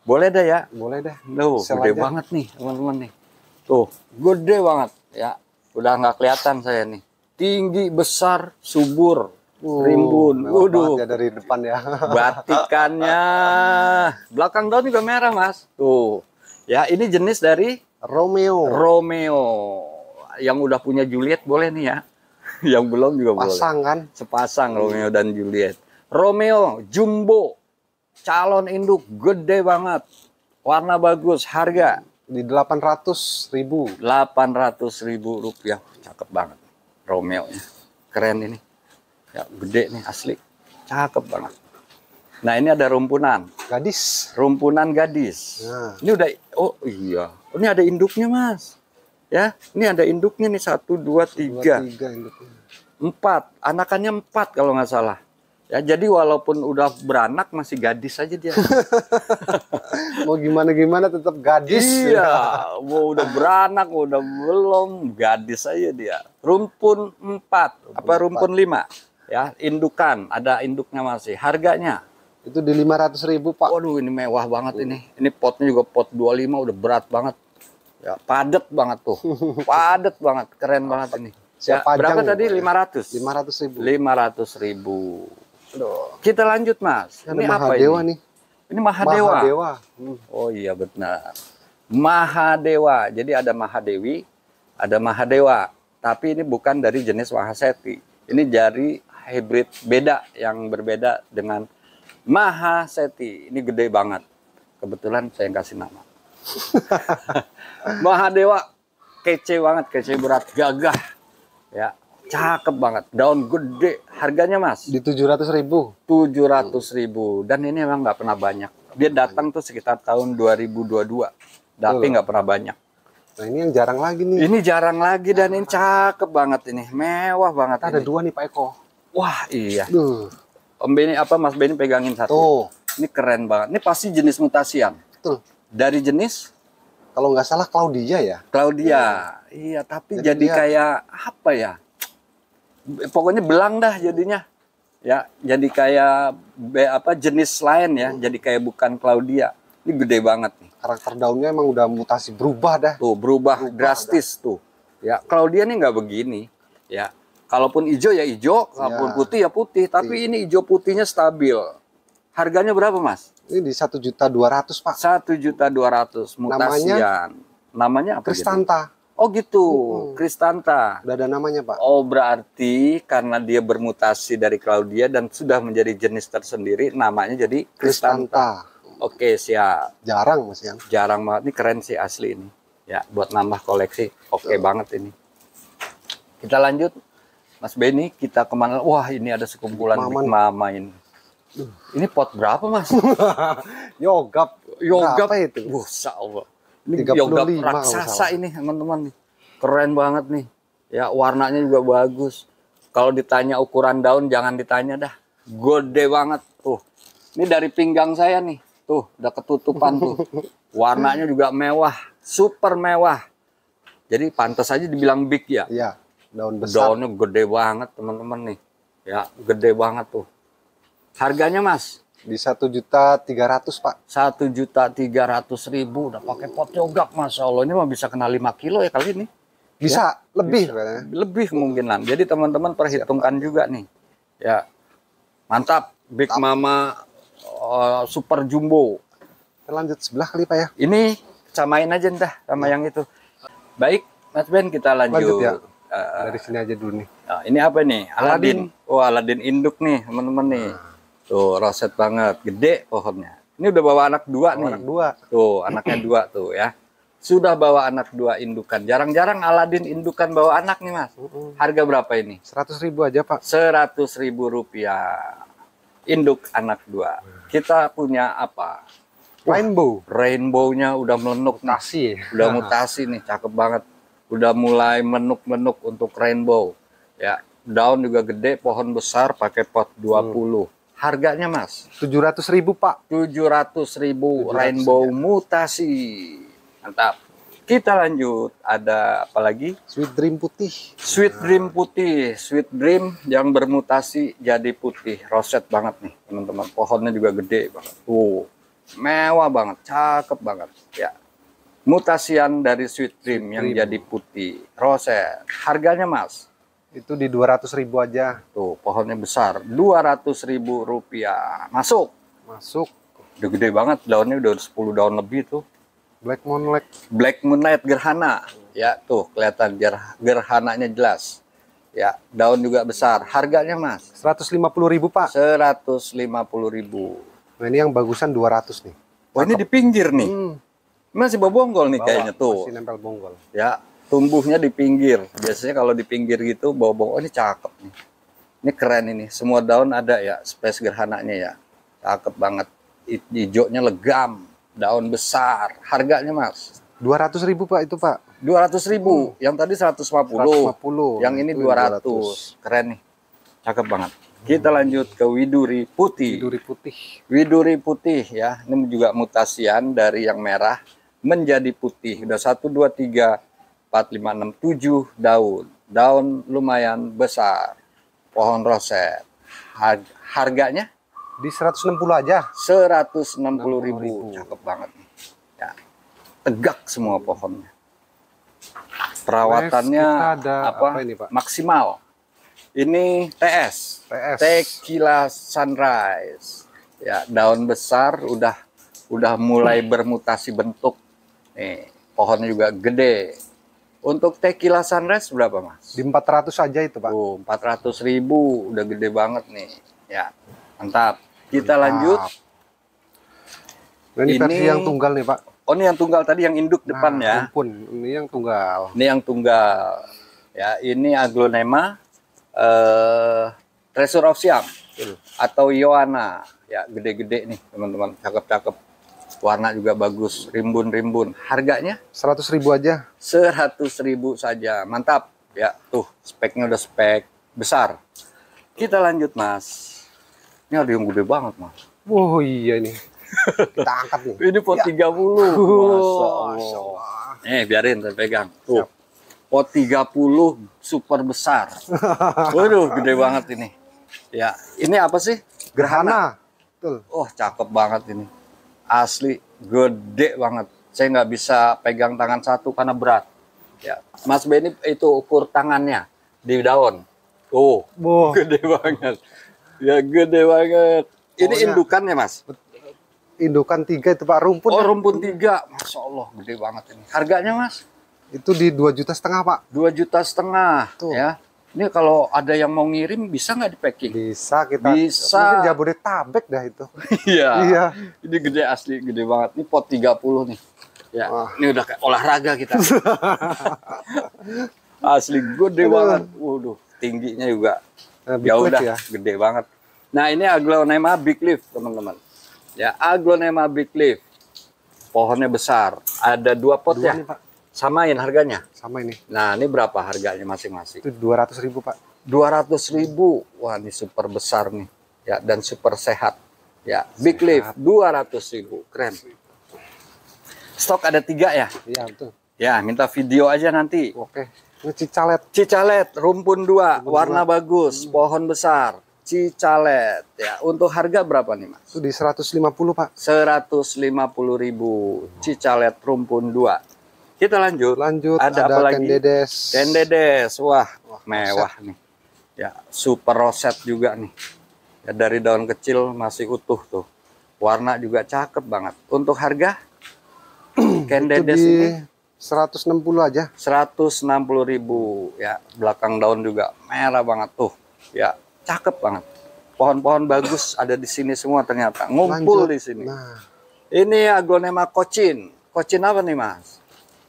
[SPEAKER 1] Boleh deh ya.
[SPEAKER 2] Boleh deh.
[SPEAKER 1] Tuh, gede banget nih teman-teman nih. Tuh, gede banget ya. Udah nggak kelihatan saya nih. Tinggi, besar, subur, rimbun. Waduh,
[SPEAKER 2] ya dari depan ya.
[SPEAKER 1] batikannya. Belakang daun juga merah, Mas. Tuh. Ya, ini jenis dari
[SPEAKER 2] Romeo.
[SPEAKER 1] Yang udah punya Juliet boleh nih ya. Yang belum juga boleh.
[SPEAKER 2] Pasang kan?
[SPEAKER 1] Sepasang Romeo dan Juliet. Romeo jumbo. Calon induk gede banget. Warna bagus, harga
[SPEAKER 2] Di 800.000.
[SPEAKER 1] 800.000 rupiah. Cakep banget Romeo nya. Keren ini. Ya, gede nih asli. Cakep banget. Nah, ini ada rumpunan.
[SPEAKER 2] Gadis.
[SPEAKER 1] Rumpunan gadis.
[SPEAKER 2] Nah.
[SPEAKER 1] Ini udah, oh iya. Ini ada induknya, Mas. Ya, ini ada induknya nih 1, 2, 3.
[SPEAKER 2] 3 induknya.
[SPEAKER 1] 4. Anakannya 4 kalau nggak salah. Ya, jadi walaupun udah beranak masih gadis aja dia.
[SPEAKER 2] Mau gimana tetap gadis.
[SPEAKER 1] Iya, mau udah beranak, udah belum, gadis aja dia. Rumpun 4, apa rumpun 5? Ya, indukan, ada induknya masih. Harganya
[SPEAKER 2] Itu di 500.000, Pak.
[SPEAKER 1] waduh, ini mewah banget ini. Ini potnya juga pot 25, udah berat banget. Ya, padet banget tuh. Padet banget, keren banget ini. Ya,
[SPEAKER 2] Siap pajang
[SPEAKER 1] berapa tadi?
[SPEAKER 2] ya, Pak,
[SPEAKER 1] 500.
[SPEAKER 2] 500.000.
[SPEAKER 1] 500.000. Kita lanjut, Mas.
[SPEAKER 2] Ada
[SPEAKER 1] Ini apa
[SPEAKER 2] Mahadewa
[SPEAKER 1] ini?
[SPEAKER 2] nih.
[SPEAKER 1] Ini Mahadewa.
[SPEAKER 2] Mahadewa.
[SPEAKER 1] Oh iya benar. Mahadewa. Jadi ada Mahadewi, ada Mahadewa. Tapi ini bukan dari jenis Mahaseti. Ini dari hybrid beda yang berbeda dengan Mahaseti. Ini gede banget. Kebetulan saya yang kasih nama. Mahadewa kece banget, kece berat, gagah. Ya, cakep banget. Daun gede. Harganya, Mas?
[SPEAKER 2] Di 700.000.
[SPEAKER 1] 700.000. Dan ini memang nggak pernah banyak. Dia datang tuh sekitar tahun 2022. Tapi nggak pernah banyak.
[SPEAKER 2] Nah, ini yang jarang lagi nih.
[SPEAKER 1] Ini jarang lagi dan ini cakep banget ini. Mewah banget
[SPEAKER 2] Ada
[SPEAKER 1] ini.
[SPEAKER 2] 2 nih, Pak Eko.
[SPEAKER 1] Wah, iya.
[SPEAKER 2] Duh.
[SPEAKER 1] Om Beni apa Mas Beni pegangin satu.
[SPEAKER 2] Tuh.
[SPEAKER 1] Ini keren banget. Ini pasti jenis mutasian.
[SPEAKER 2] Betul.
[SPEAKER 1] Dari jenis
[SPEAKER 2] Kalau nggak salah Claudia ya.
[SPEAKER 1] Claudia. Iya, tapi
[SPEAKER 2] Jadi
[SPEAKER 1] jadi
[SPEAKER 2] dia-
[SPEAKER 1] kayak apa ya? Pokoknya belang dah jadinya. Ya, jadi kayak jenis lain ya. Jadi kayak bukan Claudia. Ini gede banget nih.
[SPEAKER 2] Karakter daunnya emang udah mutasi, berubah dah.
[SPEAKER 1] Tuh, berubah drastis tuh. Ya, Claudia nih nggak begini. Ya, kalaupun hijau ya hijau, kalaupun
[SPEAKER 2] Ya.
[SPEAKER 1] putih ya putih. Tapi ini hijau putihnya stabil. Harganya berapa, Mas?
[SPEAKER 2] Ini di 1.200.000, Pak.
[SPEAKER 1] 1.200.000 mutasian. Namanya apa?
[SPEAKER 2] Kristanta.
[SPEAKER 1] Jadi? Oh gitu, Kristanta.
[SPEAKER 2] Udah ada namanya, Pak.
[SPEAKER 1] Oh, berarti karena dia bermutasi dari Claudia dan sudah menjadi jenis tersendiri, namanya jadi Kristanta. Oke, siap.
[SPEAKER 2] Jarang, Mas Yan.
[SPEAKER 1] Jarang banget. Ini keren sih asli ini. Ya, buat nambah koleksi. Oke banget ini. Kita lanjut. Mas Beni, kita kemana? Wah, ini ada sekumpulan Big Mama ini. Ini pot berapa, Mas?
[SPEAKER 2] Yogap.
[SPEAKER 1] Yogap
[SPEAKER 2] Berapa itu?
[SPEAKER 1] Masya Allah. Ini
[SPEAKER 2] 35
[SPEAKER 1] yogap
[SPEAKER 2] kalau
[SPEAKER 1] raksasa
[SPEAKER 2] salah.
[SPEAKER 1] ini, teman-teman nih. Keren banget nih. Ya, warnanya juga bagus. Kalau ditanya ukuran daun, jangan ditanya dah. Gede banget. Tuh. Ini dari pinggang saya nih. Tuh, udah ketutupan tuh. Warnanya juga mewah. Super mewah. Jadi pantas aja dibilang big ya.
[SPEAKER 2] Iya, daun besar.
[SPEAKER 1] Daunnya gede banget, teman-teman nih. Ya, gede banget tuh. Harganya, Mas?
[SPEAKER 2] Di 1.300.000, Pak.
[SPEAKER 1] 1.300.000 udah pakai pot yogap, Masya Allah. Ini mah bisa kena 5 kilo ya kali ini.
[SPEAKER 2] Bisa lebih katanya.
[SPEAKER 1] Lebih kemungkinan. Jadi teman-teman perhitungkan juga nih. Ya, mantap. Big Mama Super Jumbo.
[SPEAKER 2] Kita lanjut sebelah kali, Pak ya.
[SPEAKER 1] Ini samain aja dah sama yang itu. Baik, Mas Ben, kita lanjut.
[SPEAKER 2] Lanjut ya. Dari sini aja dulu nih.
[SPEAKER 1] Nah, ini apa nih? Aladin. Wah, Aladin induk nih, teman-teman nih. Tuh, roset banget, gede pohonnya. Ini udah bawa anak 2 nih.
[SPEAKER 2] Anak 2.
[SPEAKER 1] Tuh, anaknya 2 tuh ya. Sudah bawa anak 2 indukan. Jarang-jarang Aladin indukan bawa anak nih, Mas. Harga berapa ini?
[SPEAKER 2] 100.000 aja, Pak.
[SPEAKER 1] 100.000 rupiah. Induk anak 2. Kita punya apa? Rainbow-nya udah melenuk nih.
[SPEAKER 2] Mutasi.
[SPEAKER 1] Udah mutasi nih, cakep banget. Udah mulai menuk-menuk untuk rainbow. Ya, daun juga gede, pohon besar, pakai pot 20. Harganya Mas?
[SPEAKER 2] 700.000 Pak.
[SPEAKER 1] 700.000 rainbow
[SPEAKER 2] aja.
[SPEAKER 1] mutasi. Mantap. Kita lanjut, ada apa lagi?
[SPEAKER 2] Sweet Dream putih.
[SPEAKER 1] Sweet Dream putih, Sweet Dream yang bermutasi jadi putih. Roset banget nih teman-teman. Pohonnya juga gede banget. Tuh, mewah banget, cakep banget. Ya, mutasian dari Sweet Dream yang jadi putih. Roset. Harganya Mas?
[SPEAKER 2] Itu di 200.000 aja.
[SPEAKER 1] Tuh, pohonnya besar. 200.000 rupiah. Masuk.
[SPEAKER 2] Masuk.
[SPEAKER 1] Udah gede banget, daunnya udah 10 daun lebih tuh.
[SPEAKER 2] Black Moonlight.
[SPEAKER 1] Black Moonlight gerhana. Ya, tuh kelihatan gerhananya jelas. Ya, daun juga besar. Harganya Mas?
[SPEAKER 2] 150.000 Pak.
[SPEAKER 1] 150.000.
[SPEAKER 2] Nah ini yang bagusan 200 nih.
[SPEAKER 1] Wah, ini di pinggir nih. Masih bobonggol nih kayaknya tuh.
[SPEAKER 2] Masih nempel bonggol.
[SPEAKER 1] Ya, tumbuhnya di pinggir. Biasanya kalau di pinggir gitu bobong. Oh, ini cakep nih. Ini keren ini. Semua daun ada ya, space gerhananya ya. Cakep banget. Hijaunya legam, daun besar. Harganya Mas?
[SPEAKER 2] 200.000 Pak itu Pak.
[SPEAKER 1] 200.000. Yang tadi 150.
[SPEAKER 2] 150.
[SPEAKER 1] Yang ini 200. Keren nih. Cakep banget. Kita lanjut ke widuri putih.
[SPEAKER 2] Widuri putih.
[SPEAKER 1] Widuri putih ya. Ini juga mutasian dari yang merah menjadi putih. Udah 1 2 3 4 5 6 7 daun. Daun lumayan besar. Pohon roset. Harganya
[SPEAKER 2] Di 160 aja.
[SPEAKER 1] 160.000. Cakep banget nih. Ya. Tegak semua pohonnya. Perawatannya
[SPEAKER 2] Next, kita ada apa ini, Pak?
[SPEAKER 1] maksimal. Ini TS. Tequila Sunrise. Ya, daun besar udah mulai bermutasi bentuk. Nih, pohonnya juga gede. Untuk Tequila Sunrise berapa, Mas?
[SPEAKER 2] Di 400 aja itu, Pak.
[SPEAKER 1] 400.000, udah gede banget nih. Ya, mantap. Kita lanjut.
[SPEAKER 2] Nah, ini versi yang tunggal nih, Pak.
[SPEAKER 1] Oh, ini yang tunggal tadi yang induk depan ya.
[SPEAKER 2] Ampun, ini yang tunggal.
[SPEAKER 1] Ini yang tunggal. Ya, ini Aglonema Treasure of Siam atau Ioana. Ya, gede-gede nih, teman-teman. Cakep-cakep. Warna juga bagus, rimbun-rimbun. Harganya
[SPEAKER 2] 100.000 aja.
[SPEAKER 1] 100.000 saja. Mantap. Ya, tuh speknya udah spek besar. Kita lanjut, Mas. Ini ada yang gede banget, Mas.
[SPEAKER 2] Oh iya ini. Kita angkat nih.
[SPEAKER 1] Ini pot 30. Masya Allah. Biarin saya pegang. Tuh. Pot 30 super besar. Waduh, gede banget ini. Ya, ini apa sih?
[SPEAKER 2] Gerhana. Betul.
[SPEAKER 1] Oh, cakep banget ini. Asli gede banget. Saya nggak bisa pegang tangan satu karena berat. Ya, Mas Benny itu ukur tangannya di daun. Oh, gede banget. Ya, gede banget. Ini indukannya, Mas?
[SPEAKER 2] Indukan 3 itu Pak, rumpun.
[SPEAKER 1] Oh, rumpun 3. Masya Allah, gede banget ini. Harganya, Mas?
[SPEAKER 2] Itu di 2,5 juta Pak.
[SPEAKER 1] 2,5 juta
[SPEAKER 2] Tuh.
[SPEAKER 1] ya. Ini kalau ada yang mau ngirim bisa nggak di packing?
[SPEAKER 2] Bisa kita.
[SPEAKER 1] Bisa.
[SPEAKER 2] Mungkin Jabodetabek dah itu.
[SPEAKER 1] Iya.
[SPEAKER 2] Iya.
[SPEAKER 1] Ini gede asli, gede banget. Ini pot 30 nih. Ya, ini udah kayak olahraga kita. Asli gede banget. Waduh, tingginya juga. Ya udah, gede banget. Nah, ini Aglonema Big Leaf, teman-teman. Ya, Aglonema Big Leaf. Pohonnya besar. Ada 2 pot ya?
[SPEAKER 2] Nih, Pak.
[SPEAKER 1] Samain harganya.
[SPEAKER 2] Sama ini.
[SPEAKER 1] Nah, ini berapa harganya masing-masing?
[SPEAKER 2] Itu 200.000 Pak.
[SPEAKER 1] 200.000. Wah, ini super besar nih. Ya, dan super sehat. Ya, Big Leaf 200.000. Keren. Stok ada 3 ya?
[SPEAKER 2] Iya, betul.
[SPEAKER 1] Ya, minta video aja nanti.
[SPEAKER 2] Oke. Ini cicalet.
[SPEAKER 1] Cicalet, rumpun 2, warna bagus, pohon besar. Cicalet. Ya, untuk harga berapa nih, Mas?
[SPEAKER 2] Itu di 150 Pak.
[SPEAKER 1] 150.000. Cicalet rumpun 2. Kita lanjut. Ada apa lagi?
[SPEAKER 2] Kendedes.
[SPEAKER 1] Kendedes. Wah, mewah nih. Ya, super roset juga nih. Ya, dari daun kecil masih utuh tuh. Warna juga cakep banget. Untuk harga Kendedes ini
[SPEAKER 2] 160 aja.
[SPEAKER 1] 160.000 ya. Belakang daun juga merah banget tuh. Ya, cakep banget. Pohon-pohon bagus ada di sini semua ternyata. Ngumpul di sini.
[SPEAKER 2] Nah,
[SPEAKER 1] ini Aglonema Cochin. Cochin apa nih, Mas?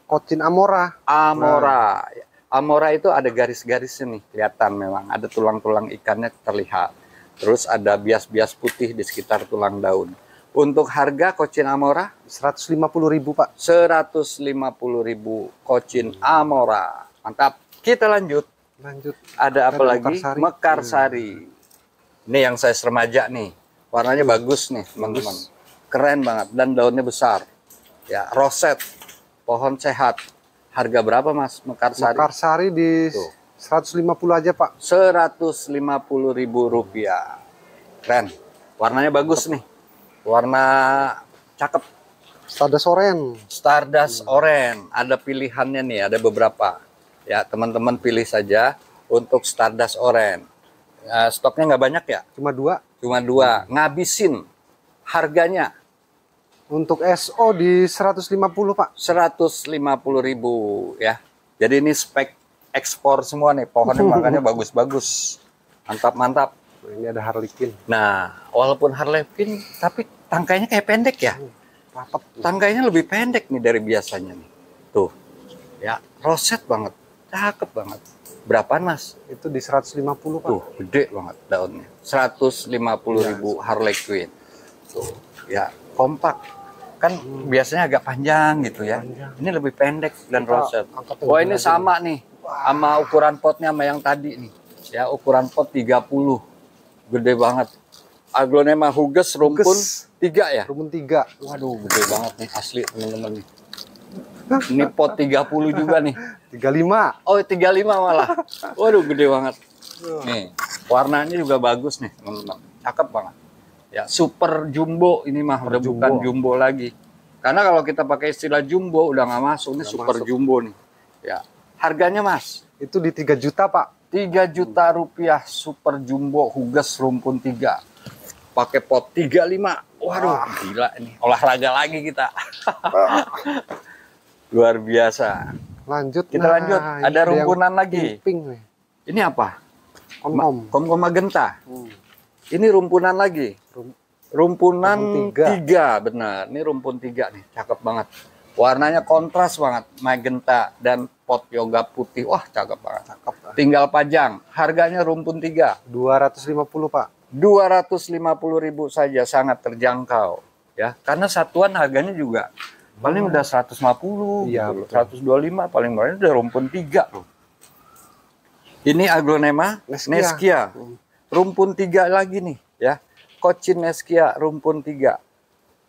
[SPEAKER 2] Cochin Amora.
[SPEAKER 1] Amora. Amora itu ada garis-garisnya nih, kelihatan memang. Ada tulang-tulang ikannya terlihat. Terus ada bias-bias putih di sekitar tulang daun. Untuk harga Cochin Amora
[SPEAKER 2] 150.000 Pak.
[SPEAKER 1] 150.000 Cochin Amora. Mantap. Kita lanjut.
[SPEAKER 2] Lanjut.
[SPEAKER 1] Ada apa lagi?
[SPEAKER 2] Mekarsari.
[SPEAKER 1] Mekarsari. Ini yang size remaja nih. Warnanya bagus nih, teman-teman. Keren banget dan daunnya besar. Ya, roset. Pohon sehat. Harga berapa, Mas? Mekarsari.
[SPEAKER 2] Mekarsari di
[SPEAKER 1] Tuh.
[SPEAKER 2] 150 aja Pak.
[SPEAKER 1] 150.000 rupiah. Keren. Warnanya bagus nih. Warna cakep.
[SPEAKER 2] Stardust Oren.
[SPEAKER 1] Stardust Orange. Ada pilihannya nih, ada beberapa. Ya, teman-teman pilih saja untuk Stardust Orange. Stoknya nggak banyak ya?
[SPEAKER 2] Cuma 2.
[SPEAKER 1] Cuma 2. Ngabisin. Harganya
[SPEAKER 2] Untuk SO di 150 Pak.
[SPEAKER 1] 150.000 ya. Jadi ini spek ekspor semua nih. Pohonnya makanya bagus-bagus. Mantap-mantap.
[SPEAKER 2] Nah, ini ada Harlequin.
[SPEAKER 1] Nah, walaupun Harlequin, tapi tangkainya kayak pendek ya.
[SPEAKER 2] Rapet.
[SPEAKER 1] Tangkainya lebih pendek nih dari biasanya nih. Tuh, ya, roset banget, cakep banget. Berapaan, Mas?
[SPEAKER 2] Itu di 150 Pak.
[SPEAKER 1] Tuh, gede banget daunnya. 150.000 Harlequin. Tuh, ya, kompak. Kan biasanya agak panjang gitu ya.
[SPEAKER 2] Panjang.
[SPEAKER 1] Ini lebih pendek dan
[SPEAKER 2] Kita
[SPEAKER 1] roset.
[SPEAKER 2] angkat
[SPEAKER 1] Wah,
[SPEAKER 2] lebih
[SPEAKER 1] ini
[SPEAKER 2] lagi
[SPEAKER 1] sama nih. Sama ukuran potnya sama yang tadi nih. Ya, ukuran pot 30. Gede banget. Aglonema Huges rumpun
[SPEAKER 2] Huges.
[SPEAKER 1] 3 ya?
[SPEAKER 2] Rumpun 3.
[SPEAKER 1] Waduh, gede banget nih asli teman-teman nih. Ini pot 30 juga nih.
[SPEAKER 2] 35.
[SPEAKER 1] Oh, 35 malah. Waduh, gede banget. Nih, warnanya juga bagus nih, teman-teman. Cakep banget. Ya, super jumbo ini mah udah
[SPEAKER 2] Jumbo.
[SPEAKER 1] bukan jumbo lagi. Karena kalau kita pakai istilah jumbo udah nggak masuk, ini
[SPEAKER 2] Nggak
[SPEAKER 1] super
[SPEAKER 2] masuk.
[SPEAKER 1] jumbo nih. Ya, harganya Mas
[SPEAKER 2] Itu di 3 juta Pak.
[SPEAKER 1] 3 juta rupiah super jumbo Huges rumpun 3. Pakai pot 35. Waduh, gila ini. Olahraga lagi kita. Luar biasa.
[SPEAKER 2] Lanjut.
[SPEAKER 1] Kita lanjut.
[SPEAKER 2] ini
[SPEAKER 1] Ada
[SPEAKER 2] yang
[SPEAKER 1] rumpunan lagi.
[SPEAKER 2] Pink nih.
[SPEAKER 1] Ini apa?
[SPEAKER 2] Kom-kom.
[SPEAKER 1] Kom-kom magenta.
[SPEAKER 2] Hmm.
[SPEAKER 1] Ini rumpunan lagi.
[SPEAKER 2] Rum-
[SPEAKER 1] Rumpunan
[SPEAKER 2] Rumpun
[SPEAKER 1] 3, benar. Ini rumpun 3 nih, cakep banget. Warnanya kontras banget, magenta dan pot yoga putih. Wah, cakep banget.
[SPEAKER 2] Cakep.
[SPEAKER 1] Tinggal pajang. Harganya rumpun 3.
[SPEAKER 2] 250 Pak.
[SPEAKER 1] 250.000 saja, sangat terjangkau ya. Karena satuan harganya juga paling udah 150,
[SPEAKER 2] Iya,
[SPEAKER 1] gitu loh.
[SPEAKER 2] betul.
[SPEAKER 1] 125 paling banyak udah rumpun 3 loh. Ini Aglonema
[SPEAKER 2] Neskia.
[SPEAKER 1] Neskia. Rumpun 3 lagi nih ya. Cochin Neskia rumpun 3.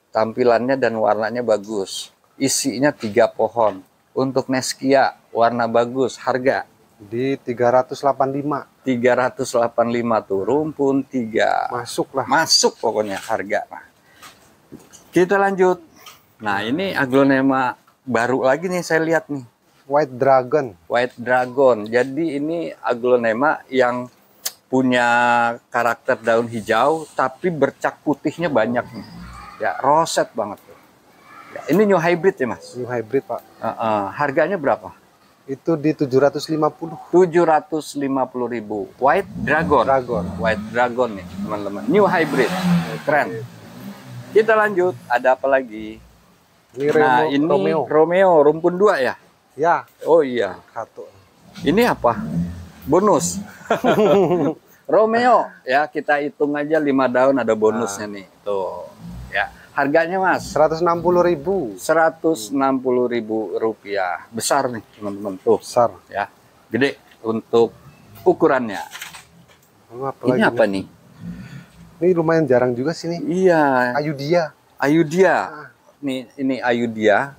[SPEAKER 1] Tampilannya dan warnanya bagus. Isinya 3 pohon. Untuk Neskia warna bagus, harga
[SPEAKER 2] Di 385.
[SPEAKER 1] 385 tuh, rumpun 3.
[SPEAKER 2] Masuk lah.
[SPEAKER 1] Masuk pokoknya harga. Nah, kita lanjut. Nah, ini Aglonema baru lagi nih saya lihat nih.
[SPEAKER 2] White Dragon.
[SPEAKER 1] White Dragon. Jadi ini Aglonema yang punya karakter daun hijau tapi bercak putihnya banyak nih. Ya, roset banget tuh. Ya, ini new hybrid ya, Mas.
[SPEAKER 2] New hybrid Pak.
[SPEAKER 1] Harganya berapa?
[SPEAKER 2] Itu di 750.
[SPEAKER 1] 750.000. White Dragon.
[SPEAKER 2] Dragon.
[SPEAKER 1] White Dragon nih, teman-teman. New hybrid. Keren. Kita lanjut. Ada apa lagi?
[SPEAKER 2] Ini
[SPEAKER 1] Nah, ini Romeo rumpun 2 ya?
[SPEAKER 2] Ya,
[SPEAKER 1] Oh iya.
[SPEAKER 2] satu.
[SPEAKER 1] Ini apa? Bonus. Romeo ya, kita hitung aja 5 daun ada bonusnya nih. Tuh. Ya. Harganya, Mas,
[SPEAKER 2] 160.000.
[SPEAKER 1] 160.000 rupiah. Besar nih, teman-teman. Tuh,
[SPEAKER 2] Besar.
[SPEAKER 1] ya. Gede untuk ukurannya.
[SPEAKER 2] Lalu apa
[SPEAKER 1] Ini
[SPEAKER 2] lagi
[SPEAKER 1] apa
[SPEAKER 2] nih?
[SPEAKER 1] nih?
[SPEAKER 2] Ini lumayan jarang juga sih nih.
[SPEAKER 1] Iya,
[SPEAKER 2] Ayudia.
[SPEAKER 1] Ayudia. Nih, ini Ayudia.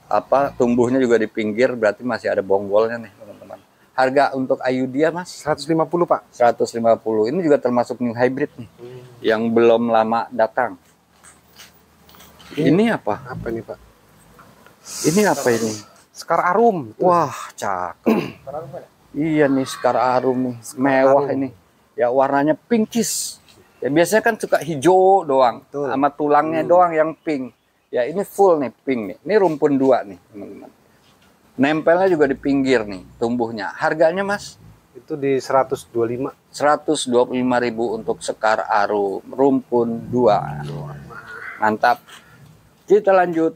[SPEAKER 1] Apa tumbuhnya juga di pinggir, berarti masih ada bonggolnya nih, teman-teman. Harga untuk Ayudia, Mas,
[SPEAKER 2] 150 Pak.
[SPEAKER 1] 150. Ini juga termasuk new hybrid nih, yang belum lama datang. Ini apa?
[SPEAKER 2] Apa nih Pak?
[SPEAKER 1] Ini apa ini?
[SPEAKER 2] Sekar Arum.
[SPEAKER 1] Wah, cakep. Iya nih, Sekar Arum nih, mewah
[SPEAKER 2] Arum.
[SPEAKER 1] ini. Ya, warnanya pinkish. Ya biasanya kan suka hijau doang,
[SPEAKER 2] Betul.
[SPEAKER 1] sama tulangnya doang yang pink. Ya ini full nih pink nih. Ini rumpun 2 nih, teman-teman. Nempelnya juga di pinggir nih, tumbuhnya. Harganya, Mas,
[SPEAKER 2] Itu di 125.
[SPEAKER 1] 125.000 untuk Sekar Arum, rumpun 2. Mantap. Kita lanjut.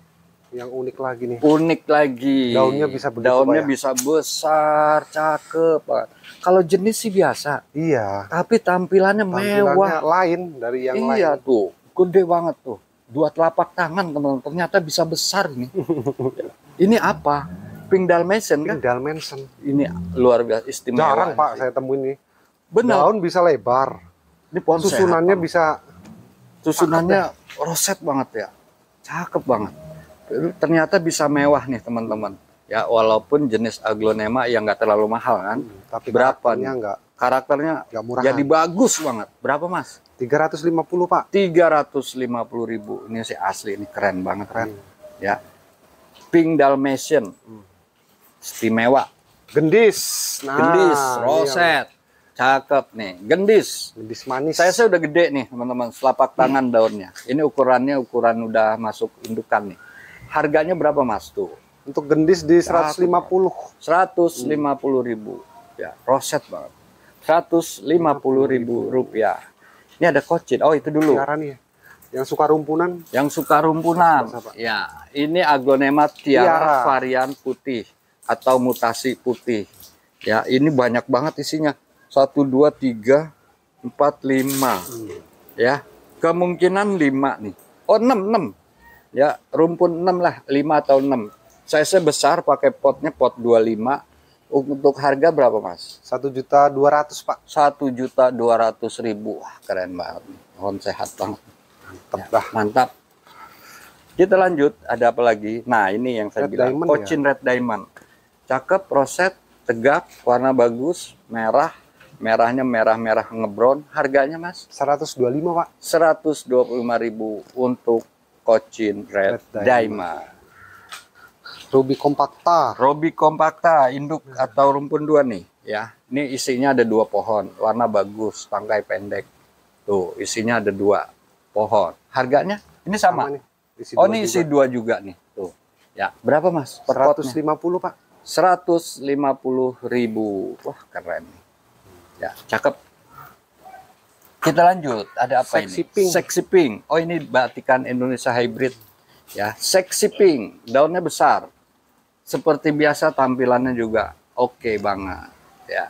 [SPEAKER 2] Yang unik lagi nih.
[SPEAKER 1] Unik lagi.
[SPEAKER 2] Daunnya bisa begitu,
[SPEAKER 1] Daunnya
[SPEAKER 2] Pak, ya?
[SPEAKER 1] bisa besar, cakep. Pak. Kalau jenis sih biasa,
[SPEAKER 2] Iya.
[SPEAKER 1] tapi tampilannya
[SPEAKER 2] Tampilannya
[SPEAKER 1] mewah.
[SPEAKER 2] lain dari yang
[SPEAKER 1] Iya
[SPEAKER 2] lain.
[SPEAKER 1] tuh, gede banget tuh. 2 telapak tangan teman-teman, ternyata bisa besar ini. Ini apa? Pink Dalmatian kan?
[SPEAKER 2] Pink Dalmatian.
[SPEAKER 1] Ini luar biasa istimewa.
[SPEAKER 2] Jarang Pak saya temuin ini.
[SPEAKER 1] Benar.
[SPEAKER 2] Daun bisa lebar.
[SPEAKER 1] Ini pohon
[SPEAKER 2] Susunannya
[SPEAKER 1] sehat,
[SPEAKER 2] bisa.
[SPEAKER 1] susunannya roset banget ya. Cakep banget. Ternyata bisa mewah nih teman-teman. Ya walaupun jenis aglonema yang nggak terlalu mahal kan.
[SPEAKER 2] Tapi
[SPEAKER 1] Berapa
[SPEAKER 2] karakternya
[SPEAKER 1] nih?
[SPEAKER 2] nggak
[SPEAKER 1] Karakternya
[SPEAKER 2] murah.
[SPEAKER 1] jadi bagus banget. Berapa Mas?
[SPEAKER 2] 350 Pak.
[SPEAKER 1] 350.000. Ini sih asli, ini keren banget.
[SPEAKER 2] Keren.
[SPEAKER 1] Ya. Pink Dalmatian. Istimewa.
[SPEAKER 2] Gendis. Nah,
[SPEAKER 1] Gendis,
[SPEAKER 2] ini
[SPEAKER 1] roset. Cakep nih. Gendis.
[SPEAKER 2] yang gendis manis.
[SPEAKER 1] Saya udah gede nih teman-teman. Selapak tangan daunnya. Ini ukurannya ukuran udah masuk indukan nih. Harganya berapa Mas tuh?
[SPEAKER 2] Untuk gendis di 150.
[SPEAKER 1] 150.000. Ya, roset banget. 150.000 rupiah. Ini ada kocin. Oh, itu dulu.
[SPEAKER 2] Tiara nih. Yang suka rumpunan.
[SPEAKER 1] Yang suka rumpunan.
[SPEAKER 2] Apa?
[SPEAKER 1] Ya, ini aglonema tiara
[SPEAKER 2] Tiara.
[SPEAKER 1] varian putih atau mutasi putih. Ya, ini banyak banget isinya. 1 2 3 4 5. Ya, kemungkinan 5 nih. Oh, 6. Ya, rumpun 6 lah, 5 atau 6. Size besar pakai potnya pot 25. Untuk harga berapa Mas?
[SPEAKER 2] 1.200.000 Pak.
[SPEAKER 1] 1.200.000. Wah, keren banget nih. Pohon sehat banget.
[SPEAKER 2] Mantap
[SPEAKER 1] Ya,
[SPEAKER 2] dah.
[SPEAKER 1] mantap. Kita lanjut, ada apa lagi? Nah, ini yang saya
[SPEAKER 2] Red
[SPEAKER 1] bilang,
[SPEAKER 2] diamond
[SPEAKER 1] Cochin Red Diamond. Cakep, roset, tegak, warna bagus, merah. Merahnya merah-merah ngebron. Harganya Mas?
[SPEAKER 2] 125 Pak.
[SPEAKER 1] 125.000 untuk Cochin Red
[SPEAKER 2] Red
[SPEAKER 1] Diamond.
[SPEAKER 2] Ruby compacta.
[SPEAKER 1] Ruby compacta, induk atau rumpun 2 nih. Ya, ini isinya ada 2 pohon, warna bagus, tangkai pendek. Tuh, isinya ada 2 pohon. Harganya? Ini sama.
[SPEAKER 2] Nih. Isi
[SPEAKER 1] Oh,
[SPEAKER 2] dua
[SPEAKER 1] ini
[SPEAKER 2] juga.
[SPEAKER 1] isi 2 juga nih. Tuh. Ya, berapa Mas? Per potnya?
[SPEAKER 2] 150 Pak.
[SPEAKER 1] 150.000. Wah, keren. Ya, cakep. Kita lanjut. Ada apa
[SPEAKER 2] Sexy
[SPEAKER 1] ini?
[SPEAKER 2] Pink.
[SPEAKER 1] Sexy Pink. Oh, ini batikan Indonesia hybrid. Ya, Sexy Pink. Daunnya besar. Seperti biasa tampilannya juga oke banget. Ya.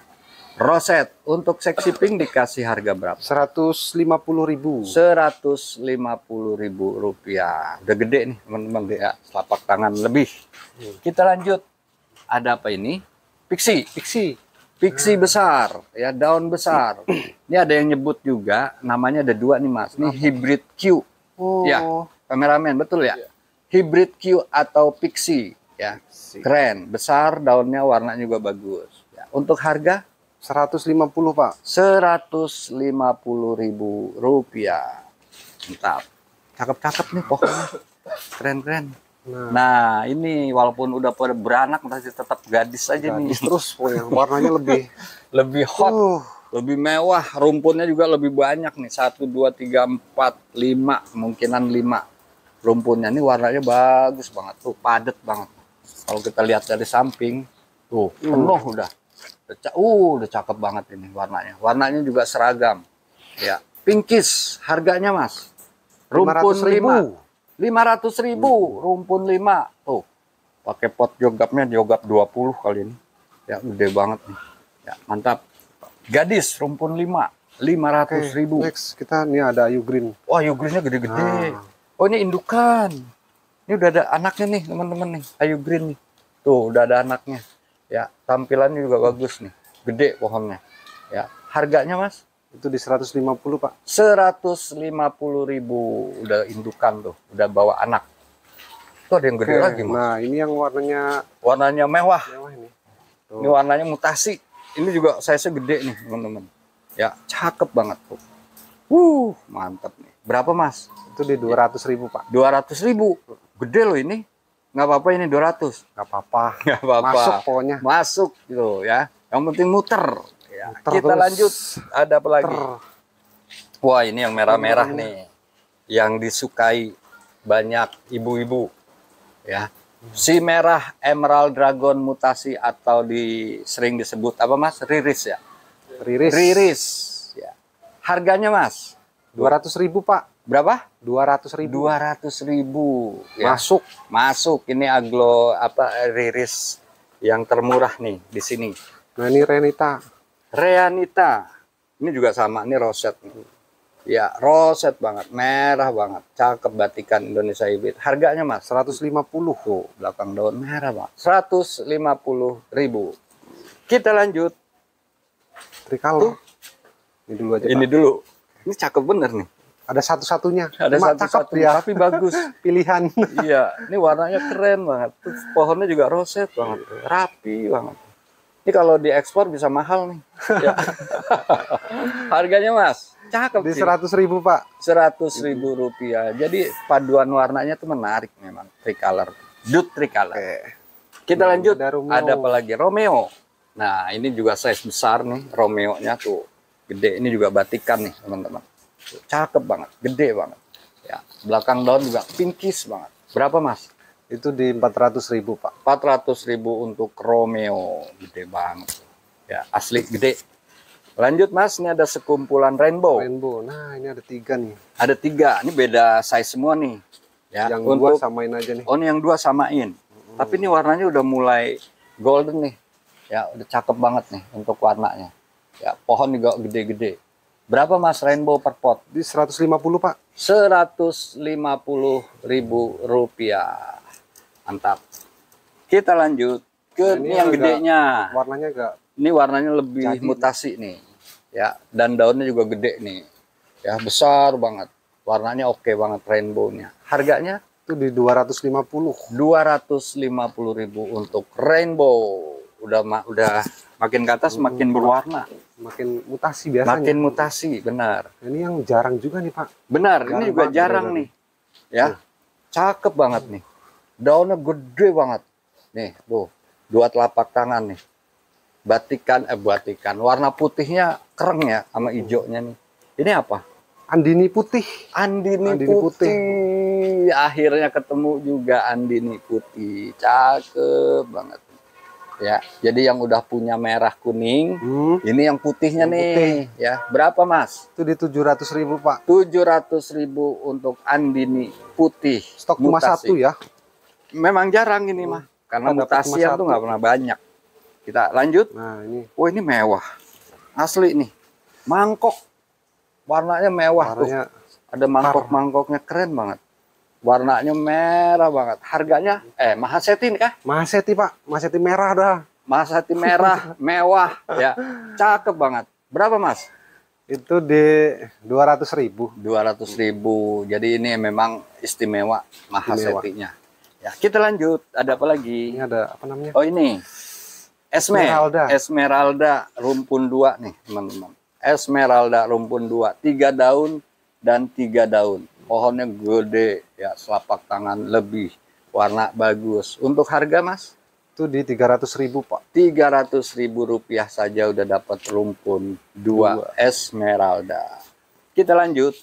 [SPEAKER 1] Roset untuk Sexy Pink dikasih harga berapa?
[SPEAKER 2] 150.000.
[SPEAKER 1] 150.000 rupiah. Udah gede nih teman-teman ya, telapak tangan lebih. Kita lanjut. Ada apa ini? Pixie. Pixie besar, ya daun besar. Ini ada yang nyebut juga, namanya ada 2 nih Mas. Ini hybrid Q.
[SPEAKER 2] Oh.
[SPEAKER 1] Ya, kameramen betul ya? Hybrid Q atau Pixie. Ya, keren, besar, daunnya warnanya juga bagus. Ya, untuk harga
[SPEAKER 2] 150 Pak.
[SPEAKER 1] 150.000 rupiah. Mantap. Cakep-cakep nih pohonnya. Keren-kren. Nah, ini walaupun udah pada beranak masih tetap gadis aja nih.
[SPEAKER 2] Terus pokoknya warnanya
[SPEAKER 1] Lebih hot, lebih mewah, rumpunnya juga lebih banyak nih. 1 2 3 4 5, kemungkinan 5. Rumpunnya ini warnanya bagus banget tuh, padat banget. Kalau kita lihat dari samping, tuh penuh udah cakep banget ini warnanya. Warnanya juga seragam. Ya, pinkish. Harganya Mas? Rumpun 5. 500.000, rumpun 5. Tuh. Pakai pot jogapnya jogap 20 kali ini. Ya, gede banget nih. Ya, mantap. Gadis rumpun 5. 500.000.
[SPEAKER 2] Next kita nih ada Ayu Green.
[SPEAKER 1] Wah, Green-nya gede-gede. Oh, ini indukan. Ini udah ada anaknya nih, teman-teman nih. Ayu Green nih. Tuh, udah ada anaknya. Ya, tampilannya juga bagus nih. Gede pohonnya. Ya, harganya Mas?
[SPEAKER 2] Itu di 150 Pak.
[SPEAKER 1] 150.000 udah indukan tuh, udah bawa anak. Tuh ada yang gede lagi Mas.
[SPEAKER 2] Nah, ini yang
[SPEAKER 1] Warnanya mewah.
[SPEAKER 2] mewah ini.
[SPEAKER 1] Ini warnanya mutasi. Ini juga size-nya gede nih, teman-teman. Ya, cakep banget tuh. Mantap nih. Berapa Mas?
[SPEAKER 2] Itu di 200.000 Pak.
[SPEAKER 1] 200.000. Gede loh ini. Nggak apa-apa ini 200.
[SPEAKER 2] Nggak apa-apa.
[SPEAKER 1] Nggak apa-apa.
[SPEAKER 2] Masuk pokoknya.
[SPEAKER 1] Masuk gitu ya. Yang penting muter. Ya.
[SPEAKER 2] Muter
[SPEAKER 1] Kita
[SPEAKER 2] terus.
[SPEAKER 1] lanjut. Ada apa lagi? Wah, ini yang merah-merah nih. Yang disukai banyak ibu-ibu. Ya. Si merah Emerald Dragon mutasi atau sering disebut apa Mas? Riris ya. Riris. Ya. Harganya Mas?
[SPEAKER 2] 200.000 Pak.
[SPEAKER 1] Berapa?
[SPEAKER 2] 200.000.
[SPEAKER 1] 200.000. Ya.
[SPEAKER 2] Masuk.
[SPEAKER 1] Ini riris yang termurah nih di sini.
[SPEAKER 2] Nah, ini Renita.
[SPEAKER 1] Reanita. Ini juga sama, ini roset. Ya, roset banget, merah banget, cakep batikan Indonesia Hybrid. Harganya Mas
[SPEAKER 2] 150.
[SPEAKER 1] tuh belakang daun merah Mas, 150.000. Kita lanjut.
[SPEAKER 2] Tricolor. Ini dulu aja,
[SPEAKER 1] Ini
[SPEAKER 2] Pak.
[SPEAKER 1] dulu. Ini cakep bener nih.
[SPEAKER 2] Ada satu-satunya.
[SPEAKER 1] Ada
[SPEAKER 2] Cuma
[SPEAKER 1] satu
[SPEAKER 2] cakep dia.
[SPEAKER 1] tapi bagus.
[SPEAKER 2] Pilihan.
[SPEAKER 1] Iya, ini warnanya keren banget. Terus pohonnya juga roset banget, rapi banget. Ini kalau diekspor bisa mahal nih. Ya. Harganya Mas, cakep
[SPEAKER 2] Di
[SPEAKER 1] sih.
[SPEAKER 2] 100.000, Pak.
[SPEAKER 1] 100.000 rupiah. Jadi paduan warnanya tuh menarik memang. Tricolor, Dude Tricolor.
[SPEAKER 2] Oke.
[SPEAKER 1] Kita lanjut.
[SPEAKER 2] Ada Romeo.
[SPEAKER 1] Ada apa lagi? Romeo. Nah, ini juga size besar nih. Romeo-nya tuh gede. Ini juga batikan nih, teman-teman. Cakep banget, gede banget. Ya, belakang daun juga pinkish banget. Berapa Mas?
[SPEAKER 2] Itu di 400.000, Pak.
[SPEAKER 1] 400.000 untuk Romeo, gede banget. Ya, asli gede. Lanjut Mas, ini ada sekumpulan rainbow.
[SPEAKER 2] Rainbow. Nah, ini ada 3 nih.
[SPEAKER 1] Ada 3, ini beda size semua nih. Ya,
[SPEAKER 2] Yang
[SPEAKER 1] untuk
[SPEAKER 2] 2 samain aja nih.
[SPEAKER 1] oh ini yang 2 samain. Tapi ini warnanya udah mulai golden nih. Ya, udah cakep banget nih untuk warnanya. Ya, pohon juga gede-gede. Berapa Mas rainbow per pot?
[SPEAKER 2] Di 150, Pak.
[SPEAKER 1] 150.000 rupiah. Mantap. Kita lanjut ke
[SPEAKER 2] Nah, ini
[SPEAKER 1] ini yang
[SPEAKER 2] agak-
[SPEAKER 1] gedenya.
[SPEAKER 2] Warnanya agak
[SPEAKER 1] Ini warnanya lebih
[SPEAKER 2] Jadi.
[SPEAKER 1] mutasi nih. Ya, dan daunnya juga gede nih. Ya, besar banget. Warnanya oke banget rainbow-nya. Harganya
[SPEAKER 2] itu di 250.
[SPEAKER 1] 250.000 untuk rainbow. Udah makin ke atas makin berwarna,
[SPEAKER 2] Makin mutasi biasanya.
[SPEAKER 1] makin mutasi, benar.
[SPEAKER 2] Ini yang jarang juga nih, Pak.
[SPEAKER 1] Benar,
[SPEAKER 2] Jarang
[SPEAKER 1] ini juga
[SPEAKER 2] banget
[SPEAKER 1] jarang
[SPEAKER 2] bedaran.
[SPEAKER 1] nih. Ya. Cakep banget nih. Daunnya gede banget. Nih, tuh. 2 telapak tangan nih. Batikan. Warna putihnya keren ya sama hijaunya nih. Ini apa?
[SPEAKER 2] Andini putih.
[SPEAKER 1] Andini
[SPEAKER 2] Andini
[SPEAKER 1] putih. Akhirnya ketemu juga Andini putih. Cakep banget. Ya, jadi yang udah punya merah kuning, ini yang putihnya
[SPEAKER 2] Yang
[SPEAKER 1] nih. Ya, berapa Mas?
[SPEAKER 2] Itu di 700.000, Pak.
[SPEAKER 1] 700.000 untuk Andini putih.
[SPEAKER 2] Stok cuma
[SPEAKER 1] Mutasi.
[SPEAKER 2] 1 ya.
[SPEAKER 1] Memang jarang ini mah, karena
[SPEAKER 2] Kita dapat cuma
[SPEAKER 1] mutasian tuh
[SPEAKER 2] 1.
[SPEAKER 1] nggak pernah banyak. Kita lanjut.
[SPEAKER 2] Nah, ini
[SPEAKER 1] Oh ini mewah, asli nih. Mangkok, warnanya mewah
[SPEAKER 2] warnanya
[SPEAKER 1] tuh. Ada mangkok-mangkoknya keren banget. Warnanya merah banget. Harganya, Mahaseti nih kah?
[SPEAKER 2] Mahaseti, Pak. Mahaseti merah dah.
[SPEAKER 1] Mahaseti merah, mewah, ya, cakep banget. Berapa Mas?
[SPEAKER 2] Itu di 200.000.
[SPEAKER 1] 200.000. Jadi ini memang istimewa Mahasetinya. Ya, kita lanjut. Ada apa lagi?
[SPEAKER 2] Ini ada apa namanya?
[SPEAKER 1] Oh ini
[SPEAKER 2] Esmeralda.
[SPEAKER 1] Esmeralda rumpun 2 nih teman-teman. Esmeralda rumpun 2, 3 daun dan 3 daun. Pohonnya gede ya, selapak tangan lebih. Warna bagus. Untuk harga Mas?
[SPEAKER 2] Itu di 300.000, Pak.
[SPEAKER 1] 300.000 rupiah saja udah dapat rumpun 2 Esmeralda. Kita lanjut.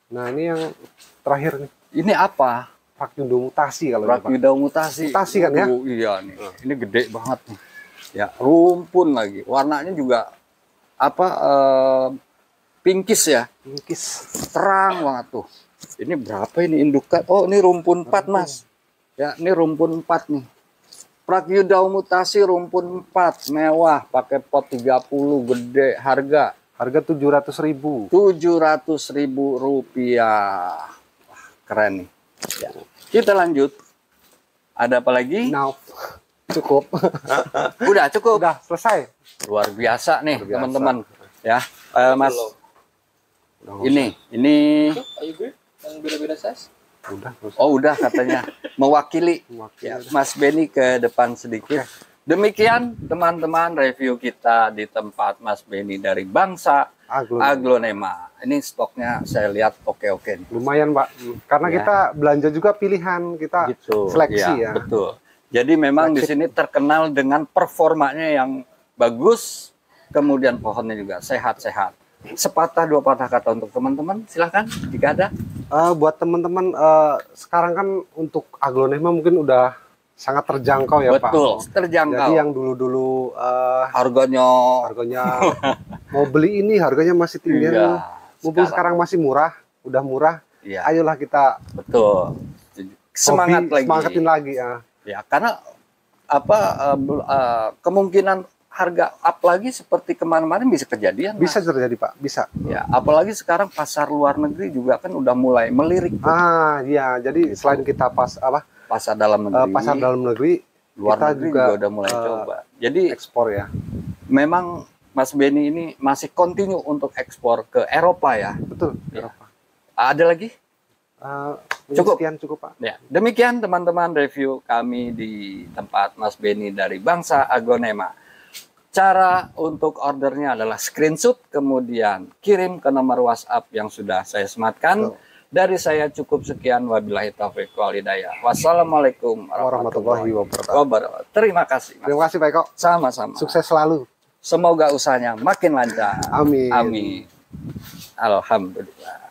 [SPEAKER 2] Nah, ini yang terakhir nih.
[SPEAKER 1] Ini apa?
[SPEAKER 2] Rakyundo mutasi kalau ini, Pak.
[SPEAKER 1] Rakyudo mutasi.
[SPEAKER 2] Mutasi kan ya?
[SPEAKER 1] Aduh, iya nih. Ini gede banget nih. Ya, rumpun lagi. Warnanya juga apa pinkish ya.
[SPEAKER 2] Pinkish.
[SPEAKER 1] Terang banget tuh. Ini berapa ini indukan? Oh, ini rumpun 4, Mas. Ya, ini rumpun 4 nih. Prakyuda mutasi rumpun 4, mewah, pakai pot 30, gede, harga
[SPEAKER 2] Harga 700.000.
[SPEAKER 1] 700.000 rupiah. Wah, keren nih. Ya. Kita lanjut. Ada apa lagi?
[SPEAKER 2] Now. Cukup.
[SPEAKER 1] Udah cukup.
[SPEAKER 2] Udah selesai.
[SPEAKER 1] Luar biasa nih,
[SPEAKER 2] Luar biasa.
[SPEAKER 1] teman-teman. Ya, Mas.
[SPEAKER 2] Udah,
[SPEAKER 1] Ini
[SPEAKER 3] yang beda-beda size.
[SPEAKER 2] udah.
[SPEAKER 1] oh udah katanya mewakili. Ya, Mas Beni ke depan sedikit. Demikian teman-teman review kita di tempat Mas Beni dari Bangsa Aglonema. Ini stoknya saya lihat oke-oke nih.
[SPEAKER 2] Lumayan, Pak. Karena
[SPEAKER 1] Ya.
[SPEAKER 2] kita belanja juga pilihan, kita
[SPEAKER 1] Gitu.
[SPEAKER 2] seleksi
[SPEAKER 1] Iya,
[SPEAKER 2] ya.
[SPEAKER 1] Betul. Jadi memang di sini terkenal dengan performanya yang bagus, kemudian pohonnya juga sehat-sehat. Sepatah dua patah kata untuk teman-teman, silahkan jika ada.
[SPEAKER 2] Buat teman-teman, sekarang kan untuk aglonema mungkin udah sangat terjangkau ya, Pak.
[SPEAKER 1] Betul, terjangkau.
[SPEAKER 2] Jadi yang dulu-dulu
[SPEAKER 1] harganya
[SPEAKER 2] harganya mau beli ini harganya masih tinggi.
[SPEAKER 1] Iya,
[SPEAKER 2] Mumpung sekarang masih murah, udah murah.
[SPEAKER 1] Iya,
[SPEAKER 2] Ayolah kita
[SPEAKER 1] betul. Semangat lagi.
[SPEAKER 2] semangatin lagi ya.
[SPEAKER 1] Ya, karena apa kemungkinan harga up lagi seperti kemarin-kemarin bisa kejadian. Mas.
[SPEAKER 2] Bisa terjadi Pak, bisa.
[SPEAKER 1] Ya, apalagi sekarang pasar luar negeri juga kan udah mulai melirik.
[SPEAKER 2] Iya, jadi selain kita
[SPEAKER 1] Pasar dalam negeri,
[SPEAKER 2] pasar dalam negeri,
[SPEAKER 1] luar
[SPEAKER 2] kita
[SPEAKER 1] negeri
[SPEAKER 2] juga,
[SPEAKER 1] juga udah mulai coba. Jadi
[SPEAKER 2] ekspor ya.
[SPEAKER 1] memang Mas Benny ini masih continue untuk ekspor ke Eropa ya.
[SPEAKER 2] Betul.
[SPEAKER 1] Ya.
[SPEAKER 2] Eropa.
[SPEAKER 1] Ada lagi?
[SPEAKER 2] Cukup.
[SPEAKER 1] Cukup.
[SPEAKER 2] Cukup Pak.
[SPEAKER 1] Ya, demikian teman-teman review kami di tempat Mas Benny dari Bangsa Aglonema. Cara untuk ordernya adalah screenshot, kemudian kirim ke nomor WhatsApp yang sudah saya sematkan. Dari saya cukup sekian, wabillahi taufiq wal hidayah. Wassalamualaikum
[SPEAKER 2] Warahmatullahi wabarakatuh.
[SPEAKER 1] Terima kasih, Mas.
[SPEAKER 2] Terima kasih Pak Eko.
[SPEAKER 1] Sama-sama.
[SPEAKER 2] Sukses selalu.
[SPEAKER 1] Semoga usahanya makin lancar.
[SPEAKER 2] Amin.
[SPEAKER 1] Amin. Alhamdulillah.